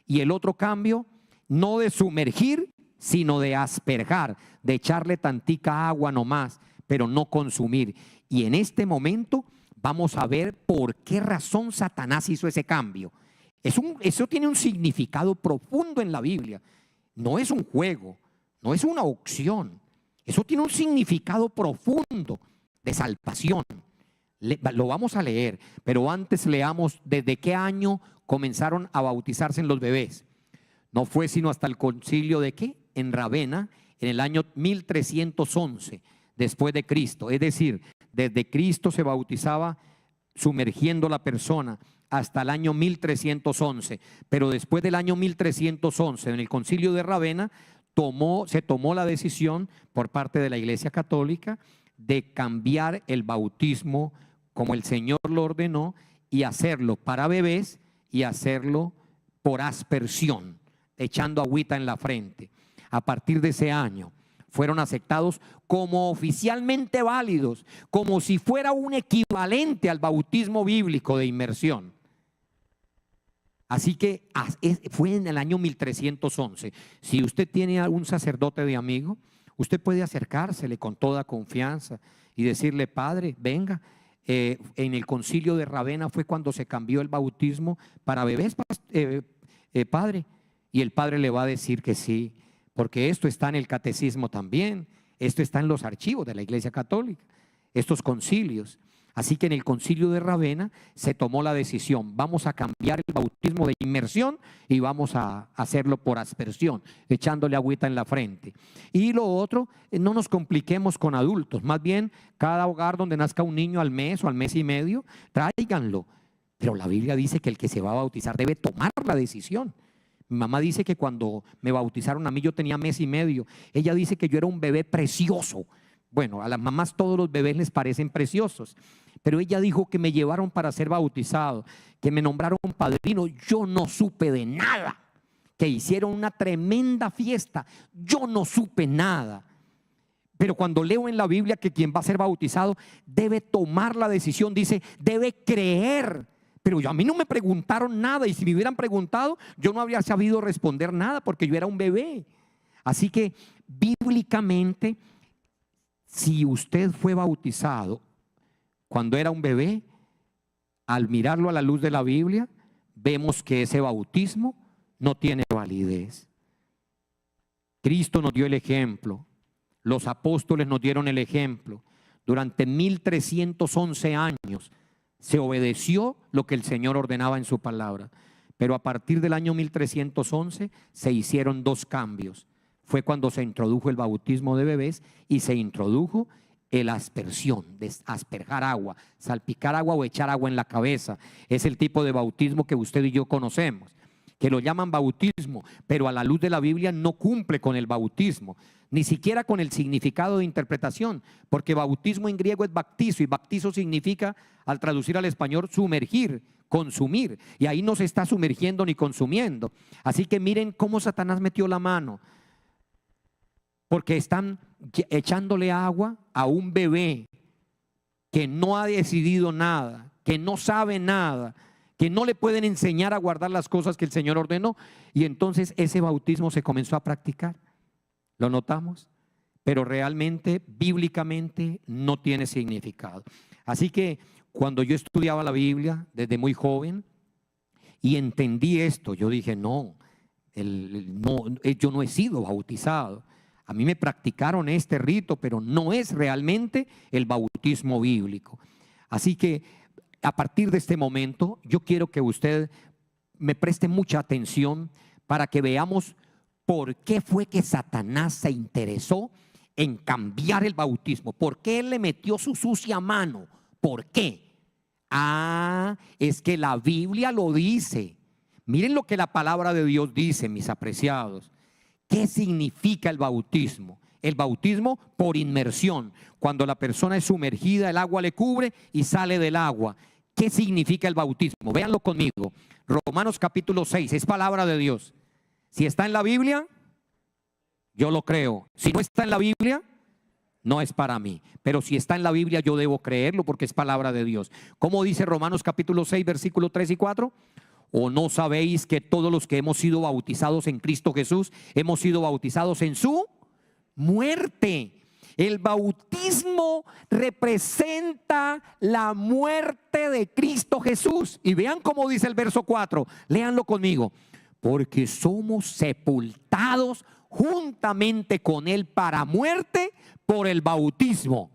Y el otro cambio, no de sumergir, sino de asperjar, de echarle tantica agua nomás, pero no consumir. Y en este momento vamos a ver por qué razón Satanás hizo ese cambio. Eso tiene un significado profundo en la Biblia. No es un juego, no es una opción. Eso tiene un significado profundo de salvación. Lo vamos a leer, pero antes leamos desde qué año comenzaron a bautizarse en los bebés. No fue sino hasta el concilio de ¿qué? En Ravenna, en el año 1311 después de Cristo. Es decir, desde Cristo se bautizaba sumergiendo la persona hasta el año 1311, pero después del año 1311, en el concilio de Ravenna, se tomó la decisión por parte de la Iglesia Católica de cambiar el bautismo como el Señor lo ordenó y hacerlo para bebés y hacerlo por aspersión, echando agüita en la frente. A partir de ese año fueron aceptados como oficialmente válidos, como si fuera un equivalente al bautismo bíblico de inmersión. Así que fue en el año 1311. Si usted tiene algún sacerdote de amigo, usted puede acercársele con toda confianza y decirle: padre, venga, en el concilio de Ravenna fue cuando se cambió el bautismo para bebés, padre. Y el padre le va a decir que sí, porque esto está en el catecismo también, esto está en los archivos de la Iglesia Católica, estos concilios. Así que en el concilio de Ravenna se tomó la decisión: vamos a cambiar el bautismo de inmersión y vamos a hacerlo por aspersión, echándole agüita en la frente. Y lo otro, no nos compliquemos con adultos, más bien cada hogar donde nazca un niño al mes o al mes y medio, tráiganlo. Pero la Biblia dice que el que se va a bautizar debe tomar la decisión. Mi mamá dice que cuando me bautizaron a mí yo tenía mes y medio. Ella dice que yo era un bebé precioso. Bueno, a las mamás todos los bebés les parecen preciosos, pero ella dijo que me llevaron para ser bautizado, que me nombraron padrino. Yo no supe de nada, que hicieron una tremenda fiesta. Yo no supe nada. Pero cuando leo en la Biblia que quien va a ser bautizado debe tomar la decisión, dice, debe creer. Pero a mí no me preguntaron nada, y si me hubieran preguntado yo no habría sabido responder nada porque yo era un bebé. Así que bíblicamente, si usted fue bautizado cuando era un bebé, al mirarlo a la luz de la Biblia, vemos que ese bautismo no tiene validez. Cristo nos dio el ejemplo, los apóstoles nos dieron el ejemplo. Durante 1311 años se obedeció lo que el Señor ordenaba en su palabra, pero a partir del año 1311 se hicieron dos cambios. Fue cuando se introdujo el bautismo de bebés y se introdujo el aspersión, de asperjar agua, salpicar agua o echar agua en la cabeza. Es el tipo de bautismo que usted y yo conocemos, que lo llaman bautismo, pero a la luz de la Biblia no cumple con el bautismo, ni siquiera con el significado de interpretación, porque bautismo en griego es baptizo, y baptizo significa, al traducir al español, sumergir, consumir, y ahí no se está sumergiendo ni consumiendo. Así que miren cómo Satanás metió la mano, porque están echándole agua a un bebé que no ha decidido nada, que no sabe nada, que no le pueden enseñar a guardar las cosas que el Señor ordenó. Y entonces ese bautismo se comenzó a practicar. ¿Lo notamos? Pero realmente, bíblicamente, no tiene significado. Así que cuando yo estudiaba la Biblia desde muy joven y entendí esto, yo dije, no, yo no he sido bautizado. A mí me practicaron este rito, pero no es realmente el bautismo bíblico. Así que a partir de este momento, yo quiero que usted me preste mucha atención para que veamos por qué fue que Satanás se interesó en cambiar el bautismo. ¿Por qué él le metió su sucia mano? ¿Por qué? Es que la Biblia lo dice. Miren lo que la palabra de Dios dice, mis apreciados. ¿Qué significa el bautismo? El bautismo por inmersión. Cuando la persona es sumergida, el agua le cubre y sale del agua. ¿Qué significa el bautismo? Véanlo conmigo. Romanos capítulo 6, es palabra de Dios. Si está en la Biblia, yo lo creo. Si no está en la Biblia, no es para mí. Pero si está en la Biblia, yo debo creerlo porque es palabra de Dios. ¿Cómo dice Romanos capítulo 6, versículos 3 y 4? ¿O no sabéis que todos los que hemos sido bautizados en Cristo Jesús, hemos sido bautizados en su muerte? El bautismo representa la muerte de Cristo Jesús. Y vean cómo dice el verso 4, léanlo conmigo. Porque somos sepultados juntamente con Él para muerte por el bautismo,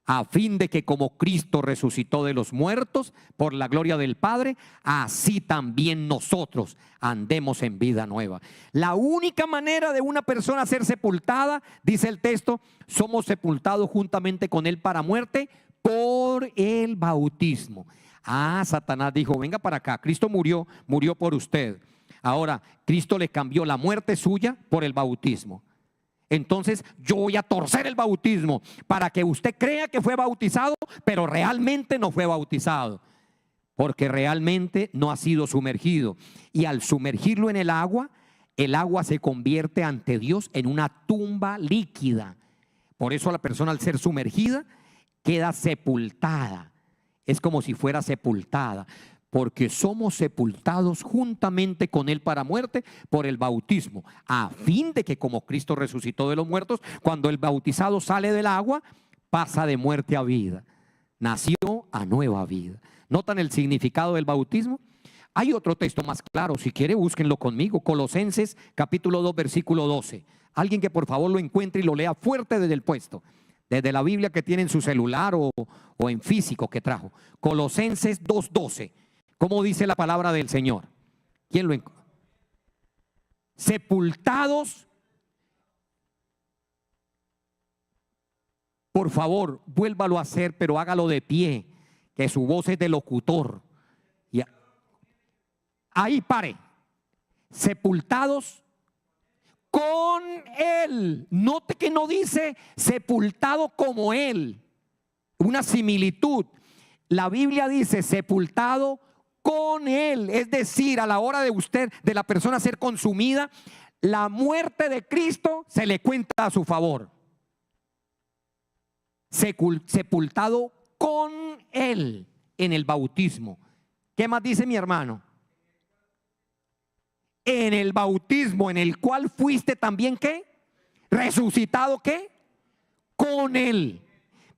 a fin de que como Cristo resucitó de los muertos por la gloria del Padre, así también nosotros andemos en vida nueva. La única manera de una persona ser sepultada, dice el texto, somos sepultados juntamente con Él para muerte por el bautismo. Satanás dijo, venga para acá, Cristo murió por usted. Ahora, Cristo le cambió la muerte suya por el bautismo. Entonces yo voy a torcer el bautismo para que usted crea que fue bautizado, pero realmente no fue bautizado. porque realmente no ha sido sumergido. Y al sumergirlo en el agua se convierte ante Dios en una tumba líquida. Por eso la persona, al ser sumergida, queda sepultada. Es como si fuera sepultada, porque somos sepultados juntamente con Él para muerte por el bautismo, a fin de que, como Cristo resucitó de los muertos, cuando el bautizado sale del agua, pasa de muerte a vida, nació a nueva vida. ¿Notan el significado del bautismo? Hay otro texto más claro, si quiere búsquenlo conmigo, Colosenses capítulo 2 versículo 12. Alguien que por favor lo encuentre y lo lea fuerte desde el puesto, desde la Biblia que tiene en su celular o en físico que trajo. Colosenses 2:12. ¿Cómo dice la palabra del Señor? ¿Quién lo encuentra? Sepultados. Por favor, vuélvalo a hacer, pero hágalo de pie, que su voz es de locutor. Y ahí pare. Sepultados con Él. Note que no dice sepultado como Él. Una similitud. La Biblia dice sepultado con Él. Es decir, a la hora de usted, de la persona ser consumida, la muerte de Cristo se le cuenta a su favor. Sepultado con Él en el bautismo. ¿Qué más dice mi hermano? En el bautismo, en el cual fuiste también, ¿qué? Resucitado, ¿qué? Con Él.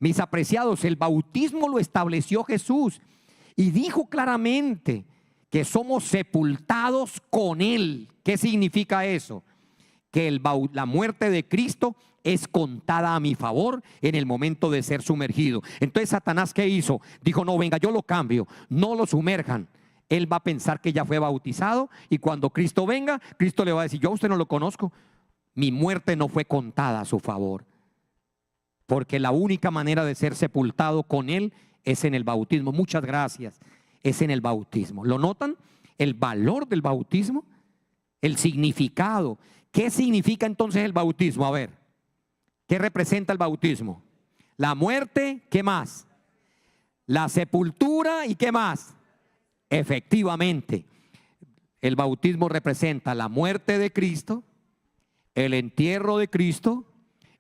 Mis apreciados, el bautismo lo estableció Jesús y dijo claramente que somos sepultados con Él. ¿Qué significa eso? Que la muerte de Cristo es contada a mi favor en el momento de ser sumergido. Entonces Satanás, ¿qué hizo? Dijo, no, venga, yo lo cambio, no lo sumerjan. Él va a pensar que ya fue bautizado y cuando Cristo venga, Cristo le va a decir, yo a usted no lo conozco, mi muerte no fue contada a su favor. Porque la única manera de ser sepultado con Él es en el bautismo. Muchas gracias, es en el bautismo. ¿Lo notan? El valor del bautismo, el significado. ¿Qué significa entonces el bautismo? A ver, ¿qué representa el bautismo? La muerte, ¿qué más? La sepultura y ¿qué más? Efectivamente, el bautismo representa la muerte de Cristo, el entierro de Cristo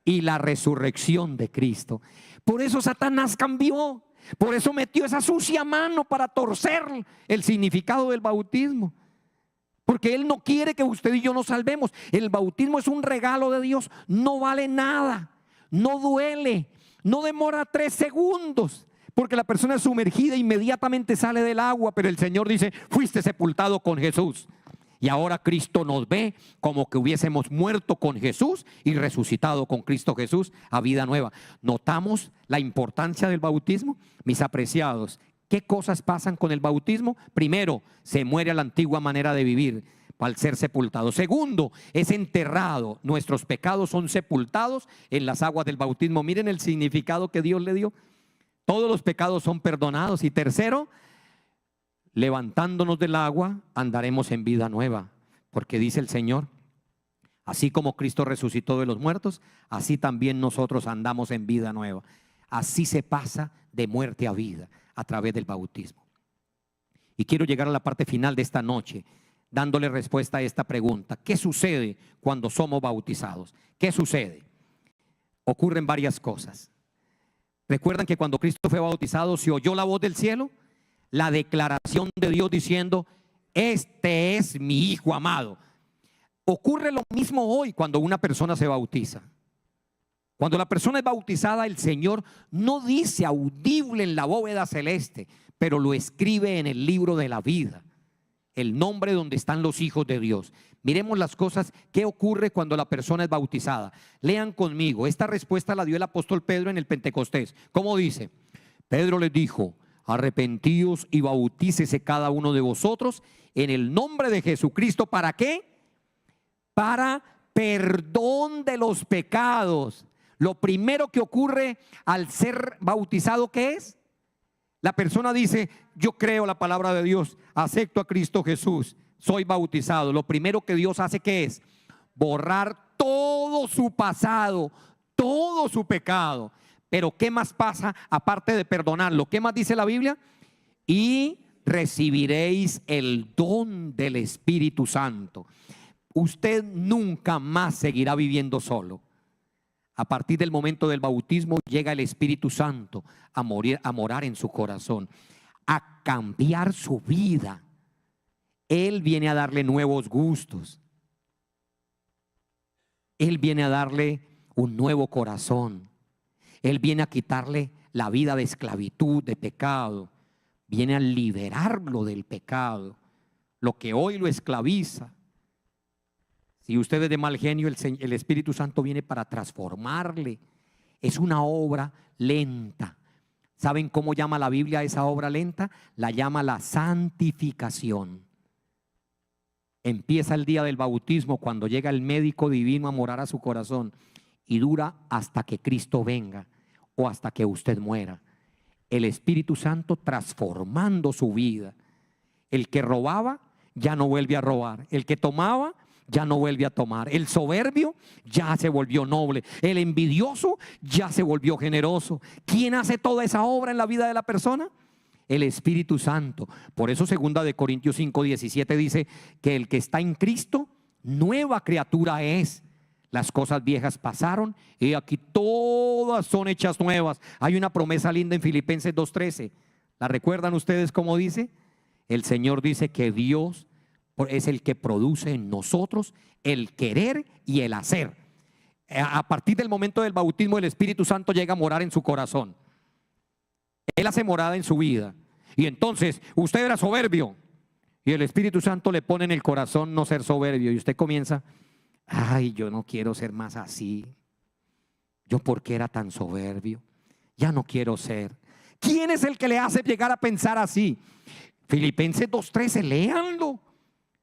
y la resurrección de Cristo. Por eso Satanás cambió, por eso metió esa sucia mano para torcer el significado del bautismo. Porque Él no quiere que usted y yo nos salvemos. El bautismo es un regalo de Dios, no vale nada, no duele, no demora 3 segundos. Porque la persona es sumergida, inmediatamente sale del agua, pero el Señor dice, fuiste sepultado con Jesús. Y ahora Cristo nos ve como que hubiésemos muerto con Jesús y resucitado con Cristo Jesús a vida nueva. ¿Notamos la importancia del bautismo? Mis apreciados, ¿qué cosas pasan con el bautismo? Primero, se muere a la antigua manera de vivir al ser sepultado. Segundo, es enterrado. Nuestros pecados son sepultados en las aguas del bautismo. Miren el significado que Dios le dio. Todos los pecados son perdonados. Y tercero, levantándonos del agua, andaremos en vida nueva. Porque dice el Señor, así como Cristo resucitó de los muertos, así también nosotros andamos en vida nueva. Así se pasa de muerte a vida a través del bautismo. Y quiero llegar a la parte final de esta noche, dándole respuesta a esta pregunta. ¿Qué sucede cuando somos bautizados? ¿Qué sucede? Ocurren varias cosas. ¿Recuerdan que cuando Cristo fue bautizado se oyó la voz del cielo? La declaración de Dios diciendo, este es mi Hijo amado. Ocurre lo mismo hoy cuando una persona se bautiza. Cuando la persona es bautizada, el Señor no dice audible en la bóveda celeste, pero lo escribe en el libro de la vida, el nombre donde están los hijos de Dios. Miremos las cosas que ocurre cuando la persona es bautizada. Lean conmigo, esta respuesta la dio el apóstol Pedro en el Pentecostés. ¿Cómo dice? Pedro les dijo, arrepentíos y bautícese cada uno de vosotros en el nombre de Jesucristo. ¿Para qué? Para perdón de los pecados. Lo primero que ocurre al ser bautizado, ¿qué es? La persona dice, yo creo la palabra de Dios, acepto a Cristo Jesús, soy bautizado. Lo primero que Dios hace, ¿qué es? Borrar todo su pasado, todo su pecado. Pero ¿qué más pasa aparte de perdonarlo? ¿Qué más dice la Biblia? Y recibiréis el don del Espíritu Santo. Usted nunca más seguirá viviendo solo. A partir del momento del bautismo llega el Espíritu Santo a morar en su corazón, a cambiar su vida. Él viene a darle nuevos gustos. Él viene a darle un nuevo corazón. Él viene a quitarle la vida de esclavitud, de pecado. Viene a liberarlo del pecado, lo que hoy lo esclaviza. Si usted es de mal genio, el Espíritu Santo viene para transformarle. Es una obra lenta. ¿Saben cómo llama la Biblia a esa obra lenta? La llama la santificación. Empieza el día del bautismo, cuando llega el médico divino a morar a su corazón, y dura hasta que Cristo venga o hasta que usted muera. El Espíritu Santo transformando su vida. El que robaba ya no vuelve a robar. El que tomaba ya no vuelve a tomar. El soberbio ya se volvió noble. El envidioso ya se volvió generoso. ¿Quién hace toda esa obra en la vida de la persona? El Espíritu Santo. Por eso 2 Corintios 5:17 dice que el que está en Cristo, nueva criatura es. Las cosas viejas pasaron y aquí todas son hechas nuevas. Hay una promesa linda en Filipenses 2:13. ¿La recuerdan ustedes cómo dice? El Señor dice que Dios es el que produce en nosotros el querer y el hacer. A partir del momento del bautismo, el Espíritu Santo llega a morar en su corazón. Él hace morada en su vida. Y entonces usted era soberbio y el Espíritu Santo le pone en el corazón no ser soberbio. Y usted comienza: ay, yo no quiero ser más así. Yo, ¿por qué era tan soberbio? Ya no quiero ser. ¿Quién es el que le hace llegar a pensar así? Filipenses 2:13, léanlo.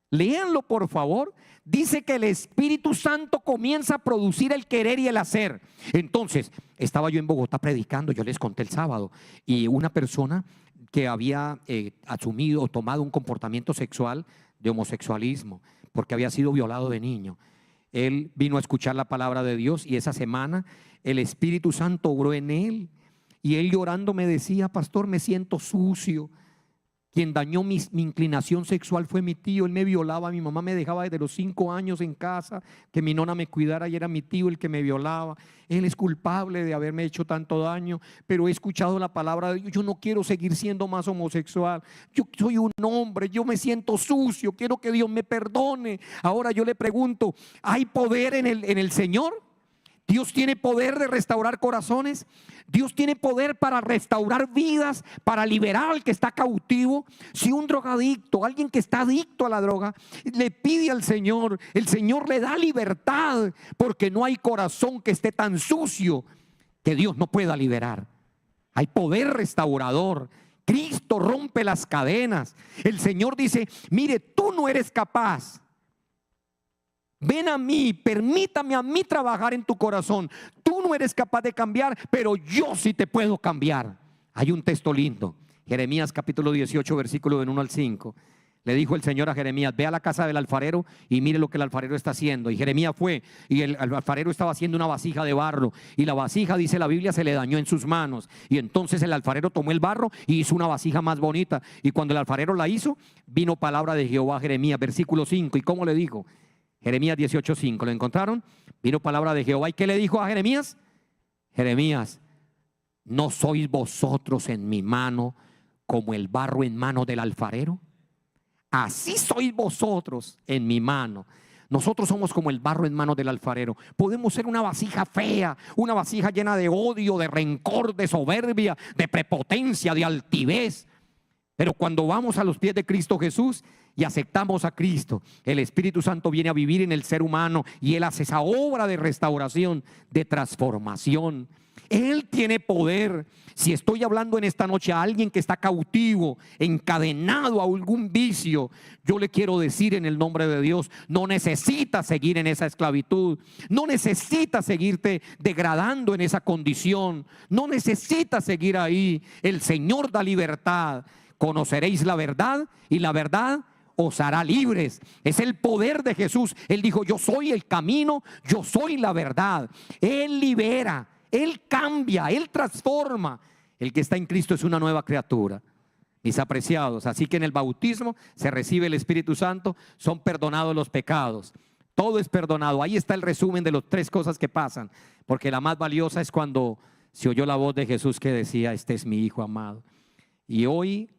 Léanlo, por favor. Dice que el Espíritu Santo comienza a producir el querer y el hacer. Entonces, estaba yo en Bogotá predicando, yo les conté el sábado, y una persona que había asumido o tomado un comportamiento sexual de homosexualismo, porque había sido violado de niño. Él vino a escuchar la palabra de Dios y esa semana el Espíritu Santo obró en él. Y él llorando me decía: pastor, me siento sucio. Quien dañó mi inclinación sexual fue mi tío. Él me violaba, mi mamá me dejaba desde los 5 años en casa, que mi nona me cuidara, y era mi tío el que me violaba. Él es culpable de haberme hecho tanto daño, pero he escuchado la palabra de Dios. Yo no quiero seguir siendo más homosexual. Yo soy un hombre, yo me siento sucio, quiero que Dios me perdone. Ahora yo le pregunto: ¿hay poder en el Señor? Dios tiene poder de restaurar corazones. Dios tiene poder para restaurar vidas, para liberar al que está cautivo. Si un drogadicto, alguien que está adicto a la droga, le pide al Señor, el Señor le da libertad, porque no hay corazón que esté tan sucio que Dios no pueda liberar. Hay poder restaurador. Cristo rompe las cadenas. El Señor dice: mire, tú no eres capaz. Ven a mí, permítame a mí trabajar en tu corazón. Tú no eres capaz de cambiar, pero yo sí te puedo cambiar. Hay un texto lindo, Jeremías capítulo 18, versículo del 1 al 5. Le dijo el Señor a Jeremías: ve a la casa del alfarero y mire lo que el alfarero está haciendo. Y Jeremías fue, y el alfarero estaba haciendo una vasija de barro, y la vasija, dice la Biblia, se le dañó en sus manos. Y entonces el alfarero tomó el barro y hizo una vasija más bonita. Y cuando el alfarero la hizo, vino palabra de Jehová a Jeremías, versículo 5. ¿Y cómo le dijo? Jeremías 18:5, ¿lo encontraron? Vino palabra de Jehová. ¿Y qué le dijo a Jeremías? Jeremías: ¿no sois vosotros en mi mano como el barro en mano del alfarero? Así sois vosotros en mi mano. Nosotros somos como el barro en manos del alfarero. Podemos ser una vasija fea, una vasija llena de odio, de rencor, de soberbia, de prepotencia, de altivez. Pero cuando vamos a los pies de Cristo Jesús y aceptamos a Cristo, el Espíritu Santo viene a vivir en el ser humano y Él hace esa obra de restauración, de transformación. Él tiene poder. Si estoy hablando en esta noche a alguien que está cautivo, encadenado a algún vicio, yo le quiero decir en el nombre de Dios: no necesitas seguir en esa esclavitud, no necesitas seguirte degradando en esa condición, no necesitas seguir ahí. El Señor da libertad. Conoceréis la verdad y la verdad os hará libres. Es el poder de Jesús. Él dijo: yo soy el camino, yo soy la verdad. Él libera, Él cambia, Él transforma. El que está en Cristo es una nueva criatura. mis apreciados. Así que en el bautismo se recibe el Espíritu Santo, son perdonados los pecados. Todo es perdonado. Ahí está el resumen de las tres cosas que pasan. Porque la más valiosa es cuando se oyó la voz de Jesús que decía: este es mi Hijo amado. Y hoy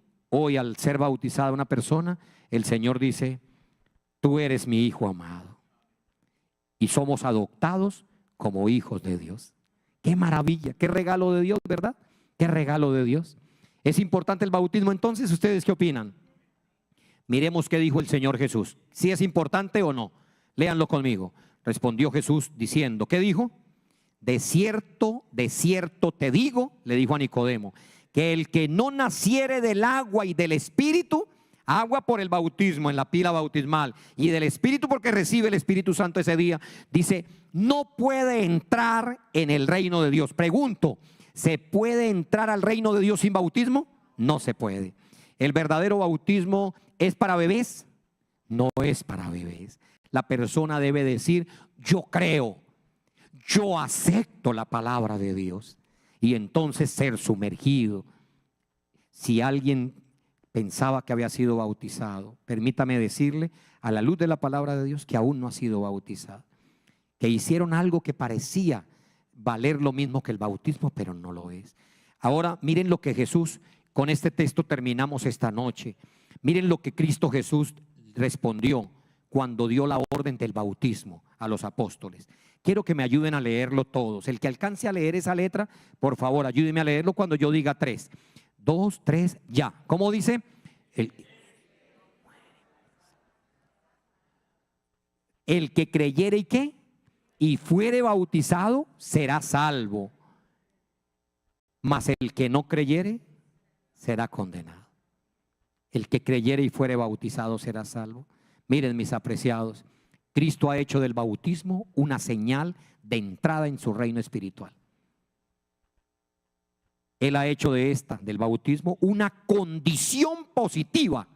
al ser bautizada una persona, el Señor dice: tú eres mi Hijo amado. Y somos adoptados como hijos de Dios. Qué maravilla, qué regalo de Dios, ¿verdad? Qué regalo de Dios. ¿Es importante el bautismo entonces? ¿Ustedes qué opinan? Miremos qué dijo el Señor Jesús. ¿Si es importante o no? Léanlo conmigo. Respondió Jesús diciendo, ¿qué dijo? De cierto te digo, le dijo a Nicodemo, que el que no naciere del agua y del Espíritu, agua por el bautismo en la pila bautismal y del Espíritu porque recibe el Espíritu Santo ese día, dice, no puede entrar en el reino de Dios. Pregunto, ¿se puede entrar al reino de Dios sin bautismo? No se puede. ¿El verdadero bautismo es para bebés? No es para bebés. La persona debe decir, yo creo, yo acepto la palabra de Dios, y entonces ser sumergido. Si alguien pensaba que había sido bautizado, permítame decirle, a la luz de la palabra de Dios, que aún no ha sido bautizado, que hicieron algo que parecía valer lo mismo que el bautismo, pero no lo es. Ahora miren lo que Jesús, con este texto terminamos esta noche. Miren lo que Cristo Jesús respondió cuando dio la orden del bautismo a los apóstoles. Quiero que me ayuden a leerlo todos. El que alcance a leer esa letra, por favor, ayúdeme a leerlo cuando yo diga 3. 2, 3, ya. ¿Cómo dice? El que creyere y qué, y fuere bautizado, será salvo. Mas el que no creyere, será condenado. El que creyere y fuere bautizado, será salvo. Miren, mis apreciados, Cristo ha hecho del bautismo una señal de entrada en su reino espiritual. Él ha hecho del bautismo, una condición positiva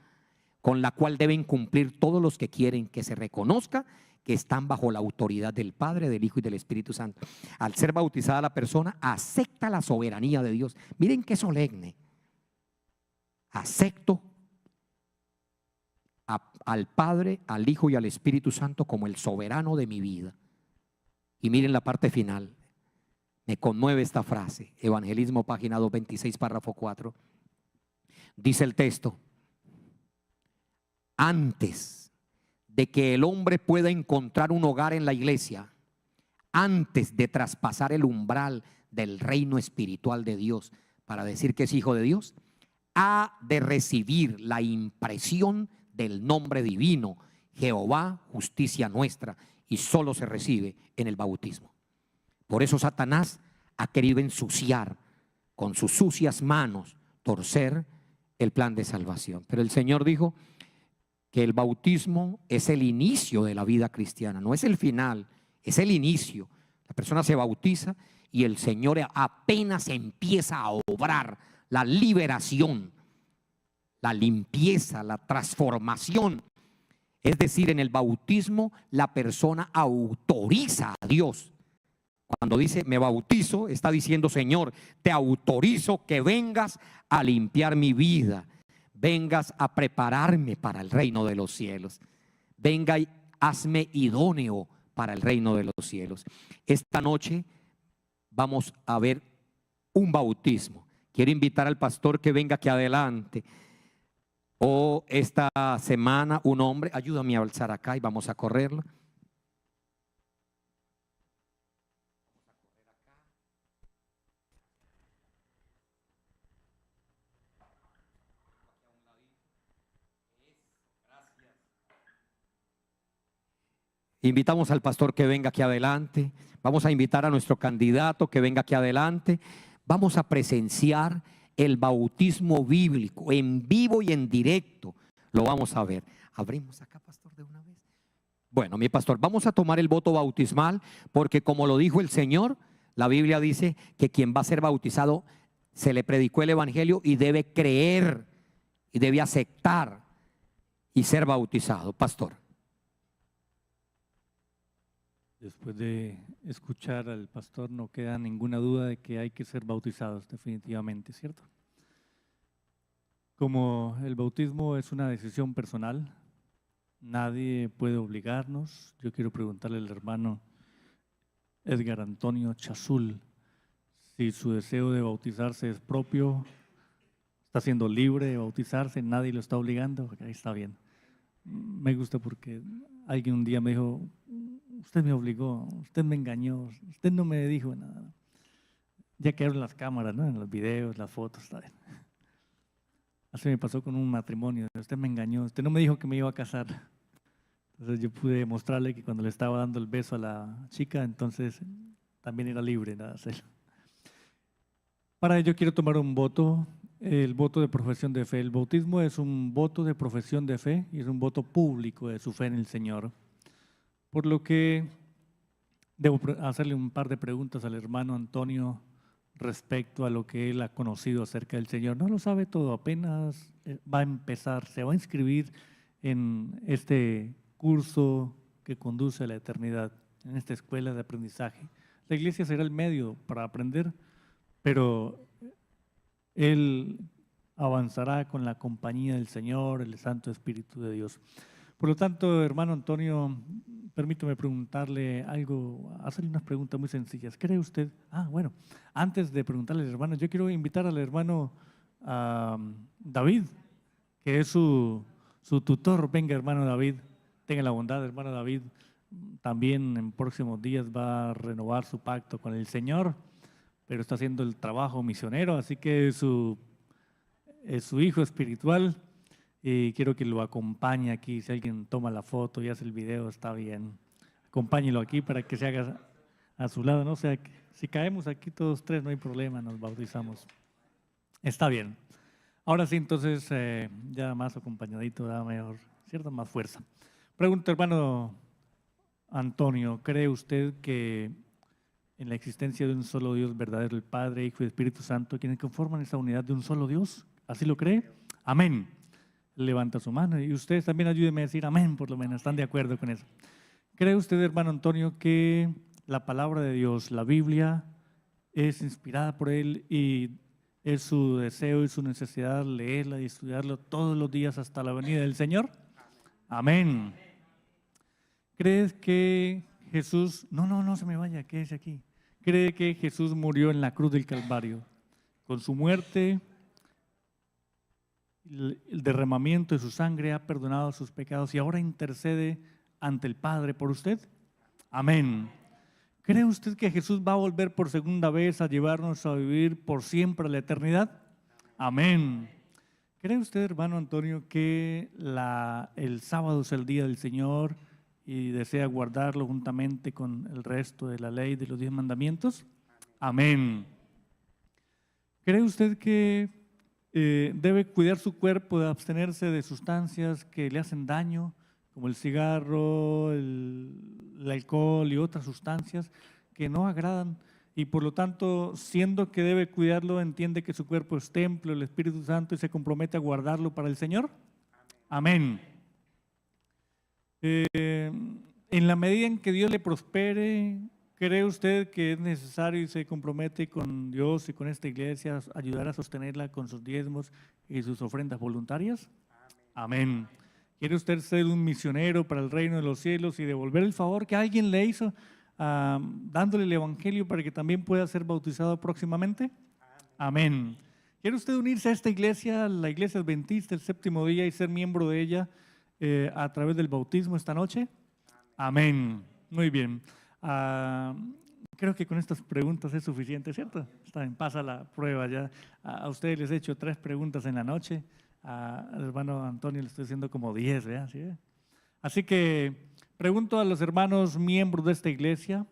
con la cual deben cumplir todos los que quieren que se reconozca que están bajo la autoridad del Padre, del Hijo y del Espíritu Santo. Al ser bautizada la persona, acepta la soberanía de Dios. Miren qué solemne. Acepto al Padre, al Hijo y al Espíritu Santo como el soberano de mi vida. Y miren la parte final. Me conmueve esta frase. Evangelismo, página 226, párrafo 4. Dice el texto: antes de que el hombre pueda encontrar un hogar en la iglesia, antes de traspasar el umbral del reino espiritual de Dios para decir que es hijo de Dios, ha de recibir la impresión del nombre divino, Jehová, justicia nuestra, y solo se recibe en el bautismo. Por eso Satanás ha querido ensuciar con sus sucias manos, torcer el plan de salvación. Pero el Señor dijo que el bautismo es el inicio de la vida cristiana, no es el final, es el inicio. La persona se bautiza y el Señor apenas empieza a obrar la liberación, la limpieza, la transformación. Es decir, en el bautismo la persona autoriza a Dios. Cuando dice me bautizo, está diciendo, Señor, te autorizo que vengas a limpiar mi vida, vengas a prepararme para el reino de los cielos, venga y hazme idóneo para el reino de los cielos. Esta noche vamos a ver un bautismo. Quiero invitar al pastor que venga aquí adelante. O esta semana un hombre, ayúdame a alzar acá y vamos a correrlo. Invitamos al pastor que venga aquí adelante. Vamos a invitar a nuestro candidato que venga aquí adelante. Vamos a presenciar el bautismo bíblico en vivo y en directo. Lo vamos a ver. Abrimos acá, pastor, de una vez. Bueno, mi pastor, vamos a tomar el voto bautismal porque, como lo dijo el Señor, la Biblia dice que quien va a ser bautizado se le predicó el evangelio y debe creer y debe aceptar y ser bautizado. Pastor. Después de escuchar al pastor, no queda ninguna duda de que hay que ser bautizados definitivamente, ¿cierto? Como el bautismo es una decisión personal, nadie puede obligarnos. Yo quiero preguntarle al hermano Edgar Antonio Chazul si su deseo de bautizarse es propio, está siendo libre de bautizarse, nadie lo está obligando. Ok, está bien. Me gusta porque alguien un día me dijo, usted me obligó, usted me engañó, usted no me dijo nada. Ya quedaron las cámaras, ¿no? En los videos, las fotos, está bien. Así me pasó con un matrimonio, usted me engañó, usted no me dijo que me iba a casar. Entonces yo pude mostrarle que cuando le estaba dando el beso a la chica, entonces también era libre de hacerlo. Para ello quiero tomar un voto, el voto de profesión de fe. El bautismo es un voto de profesión de fe y es un voto público de su fe en el Señor. Por lo que debo hacerle un par de preguntas al hermano Antonio respecto a lo que él ha conocido acerca del Señor. No lo sabe todo, apenas va a empezar, se va a inscribir en este curso que conduce a la eternidad, en esta escuela de aprendizaje. La iglesia será el medio para aprender, pero él avanzará con la compañía del Señor, el Santo Espíritu de Dios. Por lo tanto, hermano Antonio, permítame preguntarle algo, hacerle unas preguntas muy sencillas. ¿Cree usted? Bueno, antes de preguntarle al hermano, yo quiero invitar al hermano David, que es su tutor. Venga, hermano David, tenga la bondad, hermano David, también en próximos días va a renovar su pacto con el Señor, pero está haciendo el trabajo misionero, así que es su hijo espiritual. Y quiero que lo acompañe aquí. Si alguien toma la foto y hace el video, está bien. Acompáñelo aquí para que se haga a su lado. No sea que si caemos aquí todos tres, no hay problema, nos bautizamos. Está bien. Ahora sí, entonces, ya más acompañadito da mejor, cierta más fuerza. Pregunta, hermano Antonio, ¿cree usted que en la existencia de un solo Dios verdadero, el Padre, Hijo y Espíritu Santo, quienes conforman esa unidad de un solo Dios? ¿Así lo cree? Amén. Levanta su mano y ustedes también ayúdenme a decir amén, por lo menos, ¿están de acuerdo con eso? ¿Cree usted, hermano Antonio, que la palabra de Dios, la Biblia, es inspirada por Él y es su deseo y su necesidad leerla y estudiarlo todos los días hasta la venida del Señor? Amén. ¿Crees que Jesús, no se me vaya, quédese aquí? ¿Cree que Jesús murió en la cruz del Calvario? Con su muerte, el derramamiento de su sangre ha perdonado sus pecados y ahora intercede ante el Padre por usted. Amén. ¿Cree usted que Jesús va a volver por segunda vez a llevarnos a vivir por siempre la eternidad? Amén. ¿Cree usted, hermano Antonio, que el sábado es el día del Señor y desea guardarlo juntamente con el resto de la ley de los 10 mandamientos? Amén. ¿Cree usted que debe cuidar su cuerpo de abstenerse de sustancias que le hacen daño, como el cigarro, el alcohol y otras sustancias que no agradan? Y por lo tanto, siendo que debe cuidarlo, entiende que su cuerpo es templo del Espíritu Santo y se compromete a guardarlo para el Señor. Amén. En la medida en que Dios le prospere, ¿cree usted que es necesario y se compromete con Dios y con esta iglesia a ayudar a sostenerla con sus diezmos y sus ofrendas voluntarias? Amén. ¿Quiere usted ser un misionero para el reino de los cielos y devolver el favor que alguien le hizo dándole el evangelio para que también pueda ser bautizado próximamente? Amén. ¿Quiere usted unirse a esta iglesia, la iglesia adventista, el séptimo día, y ser miembro de ella a través del bautismo esta noche? Amén. Muy bien. Creo que con estas preguntas es suficiente, ¿cierto? Está bien, pasa la prueba ya. A ustedes les he hecho 3 preguntas en la noche. Al hermano Antonio le estoy haciendo como 10, ¿verdad? ¿Sí? Así que pregunto a los hermanos miembros de esta iglesia,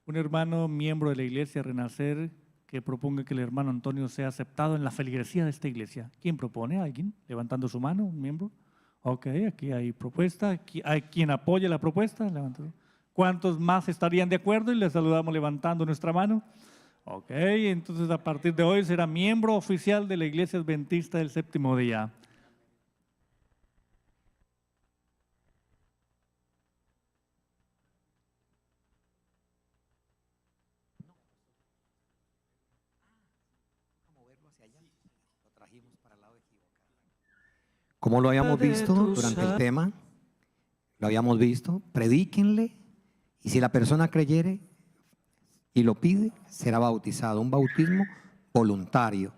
un hermano miembro de la iglesia Renacer que proponga que el hermano Antonio sea aceptado en la feligresía de esta iglesia. ¿Quién propone? ¿Alguien? Levantando su mano, un miembro. Ok, aquí hay propuesta. Aquí hay quien apoya la propuesta. Levantando. ¿Cuántos más estarían de acuerdo? Y les saludamos levantando nuestra mano. Ok, entonces a partir de hoy será miembro oficial de la Iglesia Adventista del Séptimo Día. Moverlo hacia allá. Lo trajimos para el lado equivocado. Como lo habíamos visto durante el tema, lo habíamos visto, predíquenle, y si la persona creyere y lo pide, será bautizado. Un bautismo voluntario.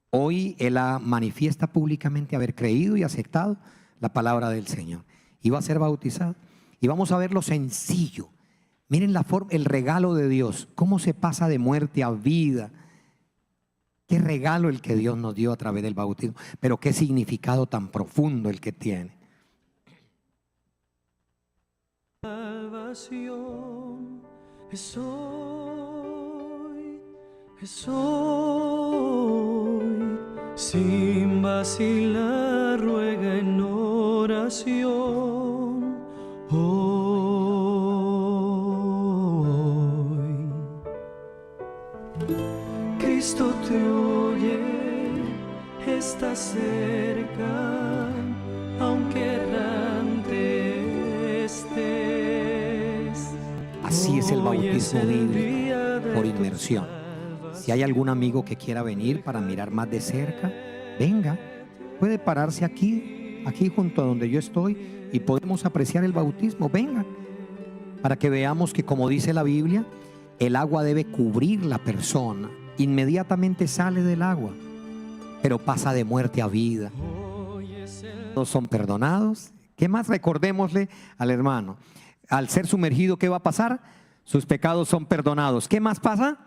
Hoy él manifiesta públicamente haber creído y aceptado la palabra del Señor. Y va a ser bautizado. Y vamos a ver lo sencillo. Miren la forma, el regalo de Dios. Cómo se pasa de muerte a vida. Qué regalo el que Dios nos dio a través del bautismo. Pero qué significado tan profundo el que tiene. Salvación es hoy, es hoy. Sin vacilar ruega en oración hoy. Cristo te oye, está cerca, aunque errante estés. Así es el bautismo bíblico, por inmersión. Si hay algún amigo que quiera venir para mirar más de cerca, venga, puede pararse aquí junto a donde yo estoy y podemos apreciar el bautismo. Venga, para que veamos que, como dice la Biblia, el agua debe cubrir la persona. Inmediatamente sale del agua, pero pasa de muerte a vida. Todos son perdonados. ¿Qué más? Recordémosle al hermano. Al ser sumergido, ¿qué va a pasar? Sus pecados son perdonados. ¿Qué más pasa?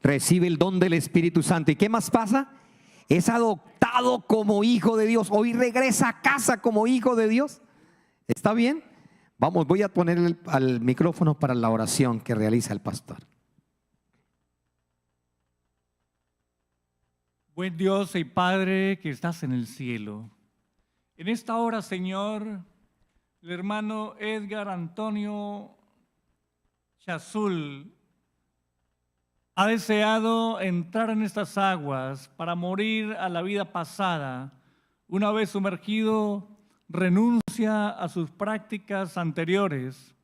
Recibe el don del Espíritu Santo. ¿Y qué más pasa? Es adoptado como hijo de Dios. Hoy regresa a casa como hijo de Dios. ¿Está bien? Vamos, voy a poner al micrófono para la oración que realiza el pastor. Buen Dios y Padre que estás en el cielo. En esta hora, Señor, el hermano Edgar Antonio Chazul ha deseado entrar en estas aguas para morir a la vida pasada. Una vez sumergido, renuncia a sus prácticas anteriores,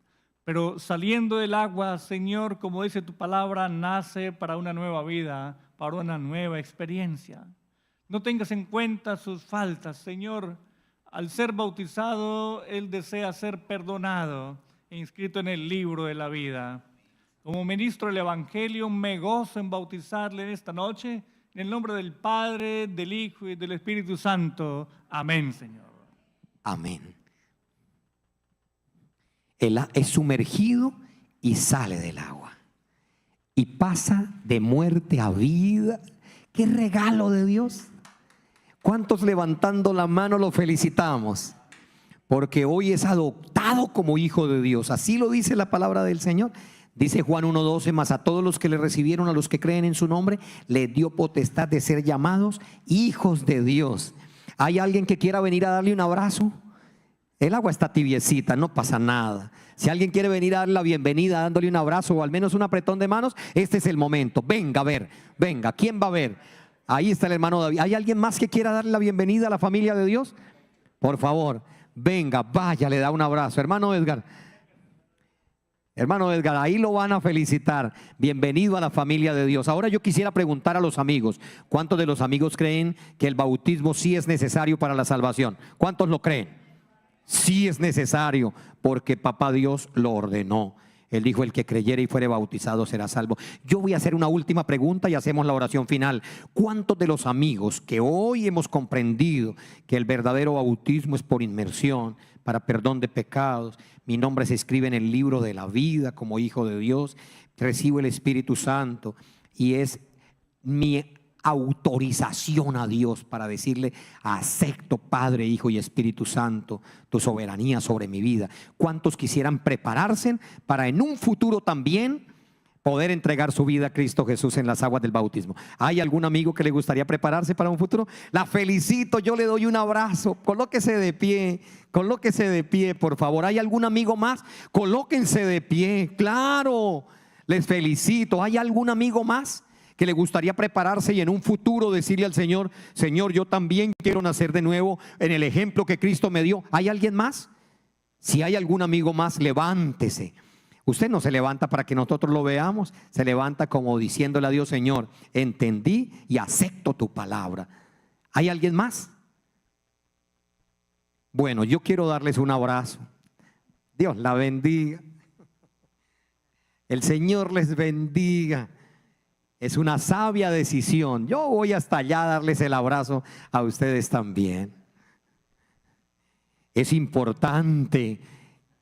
pero saliendo del agua, Señor, como dice tu palabra, nace para una nueva vida, para una nueva experiencia. No tengas en cuenta sus faltas, Señor. Al ser bautizado, él desea ser perdonado e inscrito en el libro de la vida. Como ministro del Evangelio, me gozo en bautizarle en esta noche, en el nombre del Padre, del Hijo y del Espíritu Santo. Amén, Señor. Amén. Él es sumergido y sale del agua. Y pasa de muerte a vida. ¡Qué regalo de Dios! ¿Cuántos levantando la mano lo felicitamos? Porque hoy es adoptado como hijo de Dios. Así lo dice la palabra del Señor. Dice Juan 1:12, mas a todos los que le recibieron, a los que creen en su nombre, le dio potestad de ser llamados hijos de Dios. ¿Hay alguien que quiera venir a darle un abrazo? El agua está tibiecita, no pasa nada. Si alguien quiere venir a darle la bienvenida dándole un abrazo o al menos un apretón de manos, este es el momento. Venga a ver, venga. ¿Quién va a ver? Ahí está el hermano David. ¿Hay alguien más que quiera darle la bienvenida a la familia de Dios? Por favor, venga, vaya, le da un abrazo. Hermano Edgar, ahí lo van a felicitar. Bienvenido a la familia de Dios. Ahora yo quisiera preguntar a los amigos, ¿cuántos de los amigos creen que el bautismo sí es necesario para la salvación? ¿Cuántos lo creen? Sí es necesario, porque Papá Dios lo ordenó. Él dijo, el que creyere y fuere bautizado será salvo. Yo voy a hacer una última pregunta y hacemos la oración final. ¿Cuántos de los amigos que hoy hemos comprendido que el verdadero bautismo es por inmersión, para perdón de pecados? Mi nombre se escribe en el libro de la vida como hijo de Dios. Recibo el Espíritu Santo y es mi autorización a Dios para decirle, acepto, Padre, Hijo y Espíritu Santo, tu soberanía sobre mi vida. ¿Cuántos quisieran prepararse para en un futuro también poder entregar su vida a Cristo Jesús en las aguas del bautismo? ¿Hay algún amigo que le gustaría prepararse para un futuro? La felicito, yo le doy un abrazo. Colóquese de pie, por favor. ¿Hay algún amigo más? Colóquense de pie, claro, les felicito. ¿Hay algún amigo más que le gustaría prepararse y en un futuro decirle al Señor, Señor, yo también quiero nacer de nuevo en el ejemplo que Cristo me dio? ¿Hay alguien más? Si hay algún amigo más, levántese. Usted no se levanta para que nosotros lo veamos, se levanta como diciéndole a Dios, Señor, entendí y acepto tu palabra. ¿Hay alguien más? Bueno, yo quiero darles un abrazo. Dios la bendiga. El Señor les bendiga. Es una sabia decisión. Yo voy hasta allá a darles el abrazo a ustedes también. Es importante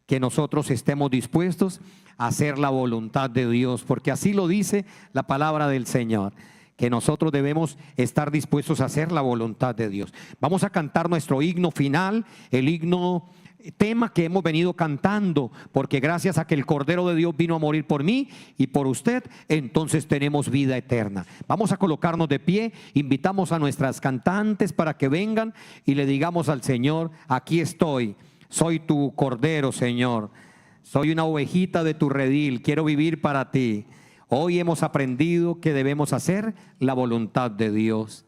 que nosotros estemos dispuestos a hacer la voluntad de Dios, porque así lo dice la palabra del Señor, que nosotros debemos estar dispuestos a hacer la voluntad de Dios. Vamos a cantar nuestro himno final, el himno tema que hemos venido cantando, porque gracias a que el Cordero de Dios vino a morir por mí y por usted, entonces tenemos vida eterna. Vamos a colocarnos de pie, invitamos a nuestras cantantes para que vengan y le digamos al Señor: aquí estoy, soy tu Cordero, Señor, soy una ovejita de tu redil, quiero vivir para ti. Hoy hemos aprendido que debemos hacer la voluntad de Dios.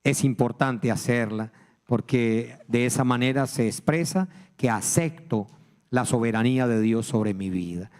Es importante hacerla, porque de esa manera se expresa que acepto la soberanía de Dios sobre mi vida.